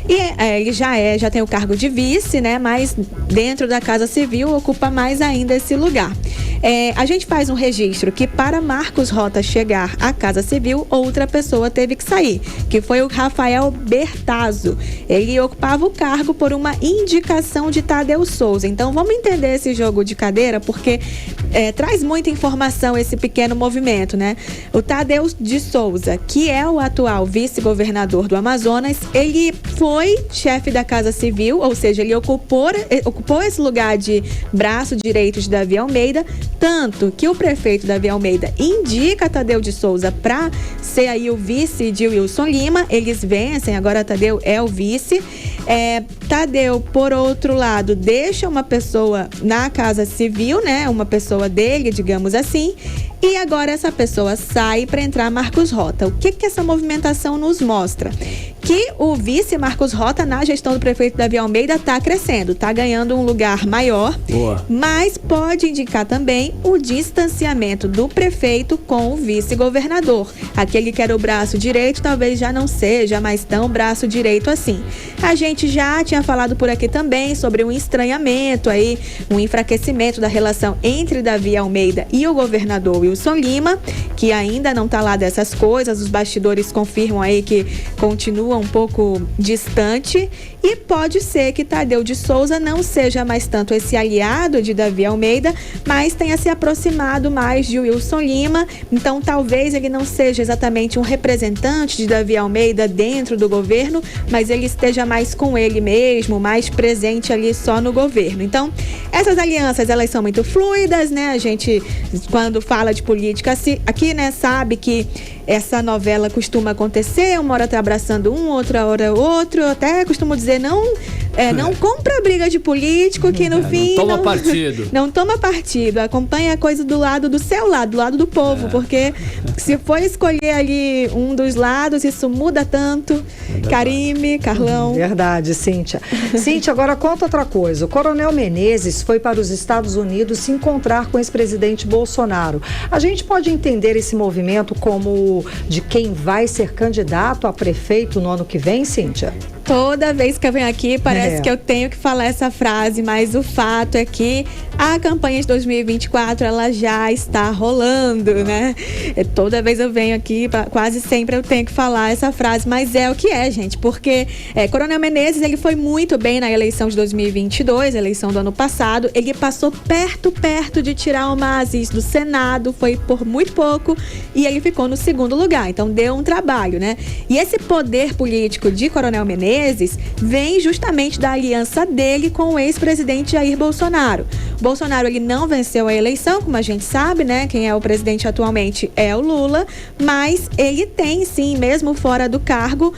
E ele já tem o cargo de vice, né? Mas dentro da Casa Civil ocupa mais ainda esse lugar. A gente faz um registro que para Marcos Rota chegar à Casa Civil, outra pessoa teve que sair, que foi o Rafael Bertazzo. Ele ocupava o cargo por uma indicação de Tadeu Souza. Então vamos entender esse jogo de cadeira, porque traz muita informação esse pequeno movimento, né? O Tadeu de Souza, que é o atual vice-governador do Amazonas, ele foi chefe da Casa Civil, ou seja, ele ocupou esse lugar de braço direito de Davi Almeida, tanto que o prefeito Davi Almeida indica Tadeu de Souza para ser aí o vice de Wilson Lima. Eles vencem, agora Tadeu é o vice. Tadeu, por outro lado, deixa uma pessoa na Casa Civil, né? Uma pessoa dele, digamos assim. E agora essa pessoa sai para entrar Marcos Rota. O que essa movimentação nos mostra? Que o vice Marcos Rota, na gestão do prefeito Davi Almeida, está crescendo, está ganhando um lugar maior. Boa. Mas pode indicar também o distanciamento do prefeito com o vice-governador. Aquele que era o braço direito, talvez já não seja mais tão braço direito assim. A gente já tinha falado por aqui também sobre um estranhamento aí, um enfraquecimento da relação entre Davi Almeida e o governador Wilson Lima, que ainda não está lá dessas coisas. Os bastidores confirmam aí que continua um pouco distante, e pode ser que Tadeu de Souza não seja mais tanto esse aliado de Davi Almeida, mas tenha se aproximado mais de Wilson Lima. Então talvez ele não seja exatamente um representante de Davi Almeida dentro do governo, mas ele esteja mais com ele mesmo, mais presente ali só no governo. Então essas alianças, elas são muito fluidas, né? A gente, quando fala de política aqui, né, sabe que essa novela costuma acontecer, uma hora tá abraçando um, outra hora outro. Eu até costumo dizer, não compra briga de político, que no fim não toma partido. Não toma partido, acompanha a coisa do lado do seu lado, do lado do povo, porque se for escolher ali um dos lados, isso muda tanto. Karime, Carlão. Verdade, Cíntia. Cíntia, agora conta outra coisa. O Coronel Menezes foi para os Estados Unidos se encontrar com o ex-presidente Bolsonaro. A gente pode entender esse movimento como de quem vai ser candidato a prefeito no ano que vem, Cíntia? Toda vez que eu venho aqui, parece que eu tenho que falar essa frase, mas o fato é que a campanha de 2024, ela já está rolando, né? Toda vez eu venho aqui, quase sempre eu tenho que falar essa frase, mas é o que é, gente, porque Coronel Menezes, ele foi muito bem na eleição de 2022, a eleição do ano passado. Ele passou perto de tirar o Aziz do Senado, foi por muito pouco, e ele ficou no segundo lugar, então deu um trabalho, né? E esse poder político de Coronel Menezes vem justamente da aliança dele com o ex-presidente Jair Bolsonaro. Bolsonaro, ele não venceu a eleição, como a gente sabe, né? Quem é o presidente atualmente é o Lula, mas ele tem, sim, mesmo fora do cargo,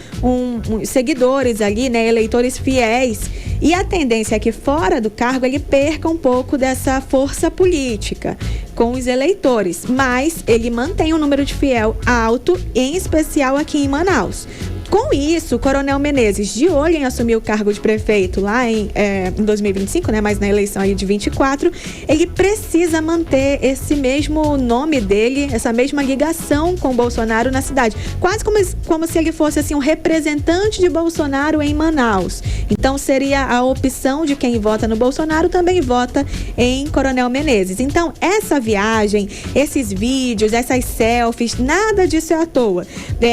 seguidores ali, né? Eleitores fiéis. E a tendência é que fora do cargo ele perca um pouco dessa força política com os eleitores, mas ele mantém um número de fiel alto, em especial aqui em Manaus. Com isso, o Coronel Menezes, de olho em assumir o cargo de prefeito lá em 2025, né, mas na eleição aí de 24, ele precisa manter esse mesmo nome dele, essa mesma ligação com o Bolsonaro na cidade. Quase como se ele fosse assim, um representante de Bolsonaro em Manaus. Então seria a opção de quem vota no Bolsonaro também vota em Coronel Menezes. Então essa viagem, esses vídeos, essas selfies, nada disso é à toa.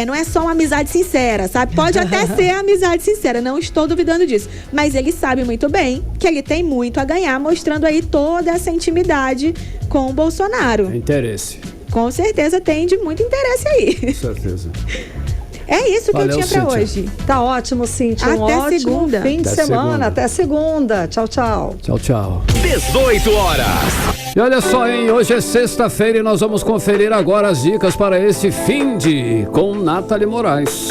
Não é só uma amizade sincera, sabe? Pode até ser amizade sincera, não estou duvidando disso. Mas ele sabe muito bem que ele tem muito a ganhar, mostrando aí toda essa intimidade com o Bolsonaro. Interesse. Com certeza tem de muito interesse aí. Com certeza. É isso que eu tinha pra hoje. Tá ótimo, Cíntia. Até segunda. Fim de semana. Até segunda. Tchau, tchau. Tchau, tchau. 18 horas. E olha só, hein? Hoje é sexta-feira e nós vamos conferir agora as dicas para esse fim de com Nathalie Moraes.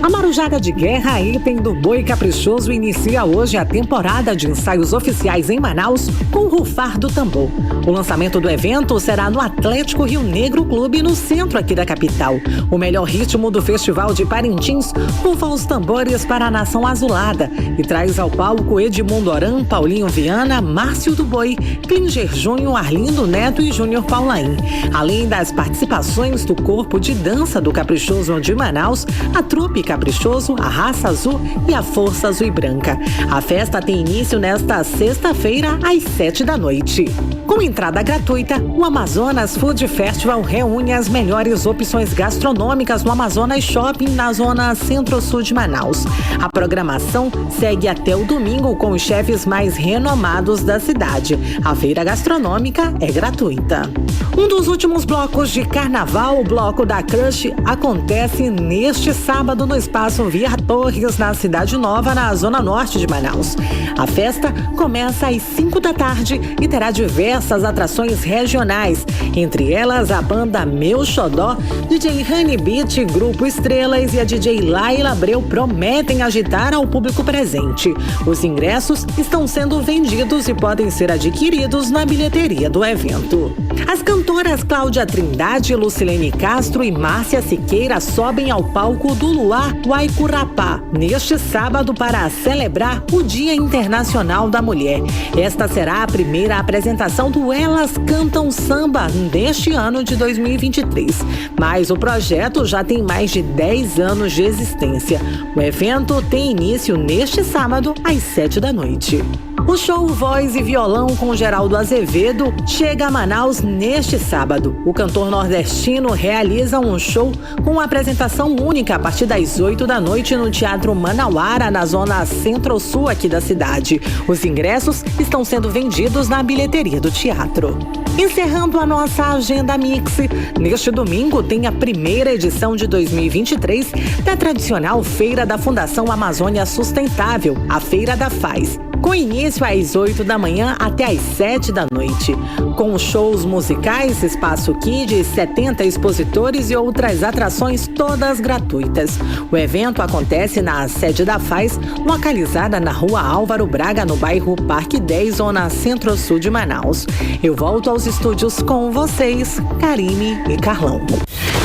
A Marujada de Guerra, item do Boi Caprichoso, inicia hoje a temporada de ensaios oficiais em Manaus com o rufar do tambor. O lançamento do evento será no Atlético Rio Negro Clube, no centro aqui da capital. O melhor ritmo do Festival de Parintins rufa os tambores para a nação azulada e traz ao palco Edmundo Oran, Paulinho Viana, Márcio do Boi, Klinger Júnior, Arlindo Neto e Júnior Paulain. Além das participações do corpo de dança do Caprichoso de Manaus, a trupe Caprichoso, a Raça Azul e a Força Azul e Branca. A festa tem início nesta sexta-feira, às 7 da noite. Com entrada gratuita, o Amazonas Food Festival reúne as melhores opções gastronômicas no Amazonas Shopping, na zona centro-sul de Manaus. A programação segue até o domingo com os chefes mais renomados da cidade. A feira gastronômica é gratuita. Um dos últimos blocos de carnaval, o Bloco da Crush, acontece neste sábado no Espaço Via Torres, na Cidade Nova, na zona norte de Manaus. A festa começa às 5 da tarde e terá diversas atrações regionais, entre elas a banda Meu Xodó, DJ Honey Beat, Grupo Estrelas e a DJ Laila Abreu prometem agitar ao público presente. Os ingressos estão sendo vendidos e podem ser adquiridos na bilheteria do evento. As cantoras Cláudia Trindade, Lucilene Castro e Márcia Siqueira sobem ao palco do Luar Huaycurapá neste sábado para celebrar o Dia Internacional da Mulher. Esta será a primeira apresentação do Elas Cantam Samba deste ano de 2023. Mas o projeto já tem mais de 10 anos de existência. O evento tem início neste sábado às 7 da noite. O show Voz e Violão com Geraldo Azevedo chega a Manaus neste sábado. O cantor nordestino realiza um show com apresentação única a partir das 8 da noite no Teatro Manauara, na zona centro-sul aqui da cidade. Os ingressos estão sendo vendidos na bilheteria do teatro. Encerrando a nossa agenda Mix, neste domingo tem a primeira edição de 2023 da tradicional Feira da Fundação Amazônia Sustentável, a Feira da Faz, com início às 8 da manhã até às 7 da noite. Com shows musicais, espaço kids, 70 expositores e outras atrações todas gratuitas. O evento acontece na sede da Faz, localizada na Rua Álvaro Braga, no bairro Parque 10, zona centro-sul de Manaus. Eu volto aos estúdios com vocês, Karine e Carlão.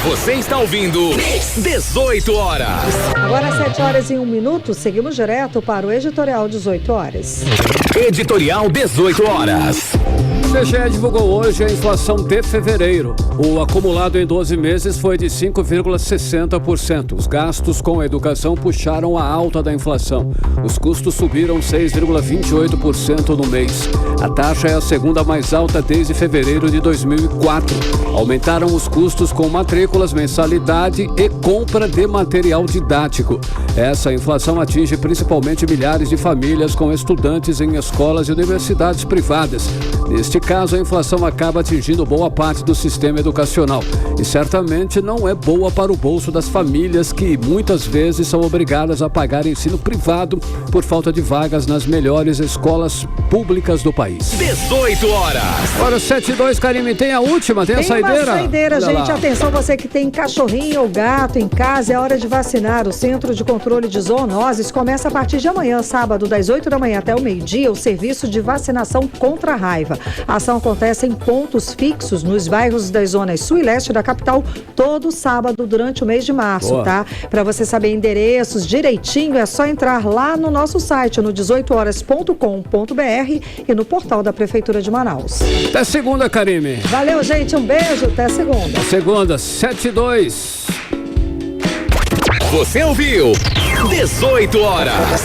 Você está ouvindo 18 horas. Agora 7 horas e 1 minuto, seguimos direto para o Editorial 18 horas. Editorial 18 horas. O IBGE divulgou hoje a inflação de fevereiro. O acumulado em 12 meses foi de 5,60%. Os gastos com a educação puxaram a alta da inflação. Os custos subiram 6,28% no mês. A taxa é a segunda mais alta desde fevereiro de 2004. Aumentaram os custos com matrículas, mensalidade e compra de material didático. Essa inflação atinge principalmente milhares de famílias com estudantes em escolas e universidades privadas. Neste caso, a inflação acaba atingindo boa parte do sistema educacional e certamente não é boa para o bolso das famílias que muitas vezes são obrigadas a pagar ensino privado por falta de vagas nas melhores escolas públicas do país. 18 horas. Agora 7:02, Karime, tem a última, tem a saideira? Tem uma saideira, olha gente. Lá. Atenção, você que tem cachorrinho ou gato em casa, é hora de vacinar. O Centro de Controle de Zoonoses começa a partir de amanhã, sábado, das 8 da manhã até o meio-dia, o serviço de vacinação contra a raiva. A ação acontece em pontos fixos nos bairros das zonas sul e leste da capital, todo sábado durante o mês de março, Boa. Tá? Para você saber endereços direitinho, é só entrar lá no nosso site, no 18horas.com.br e no portal da Prefeitura de Manaus. Até segunda, Karime. Valeu, gente. Um beijo. Até segunda. Segunda, 7:02. Você ouviu 18 horas.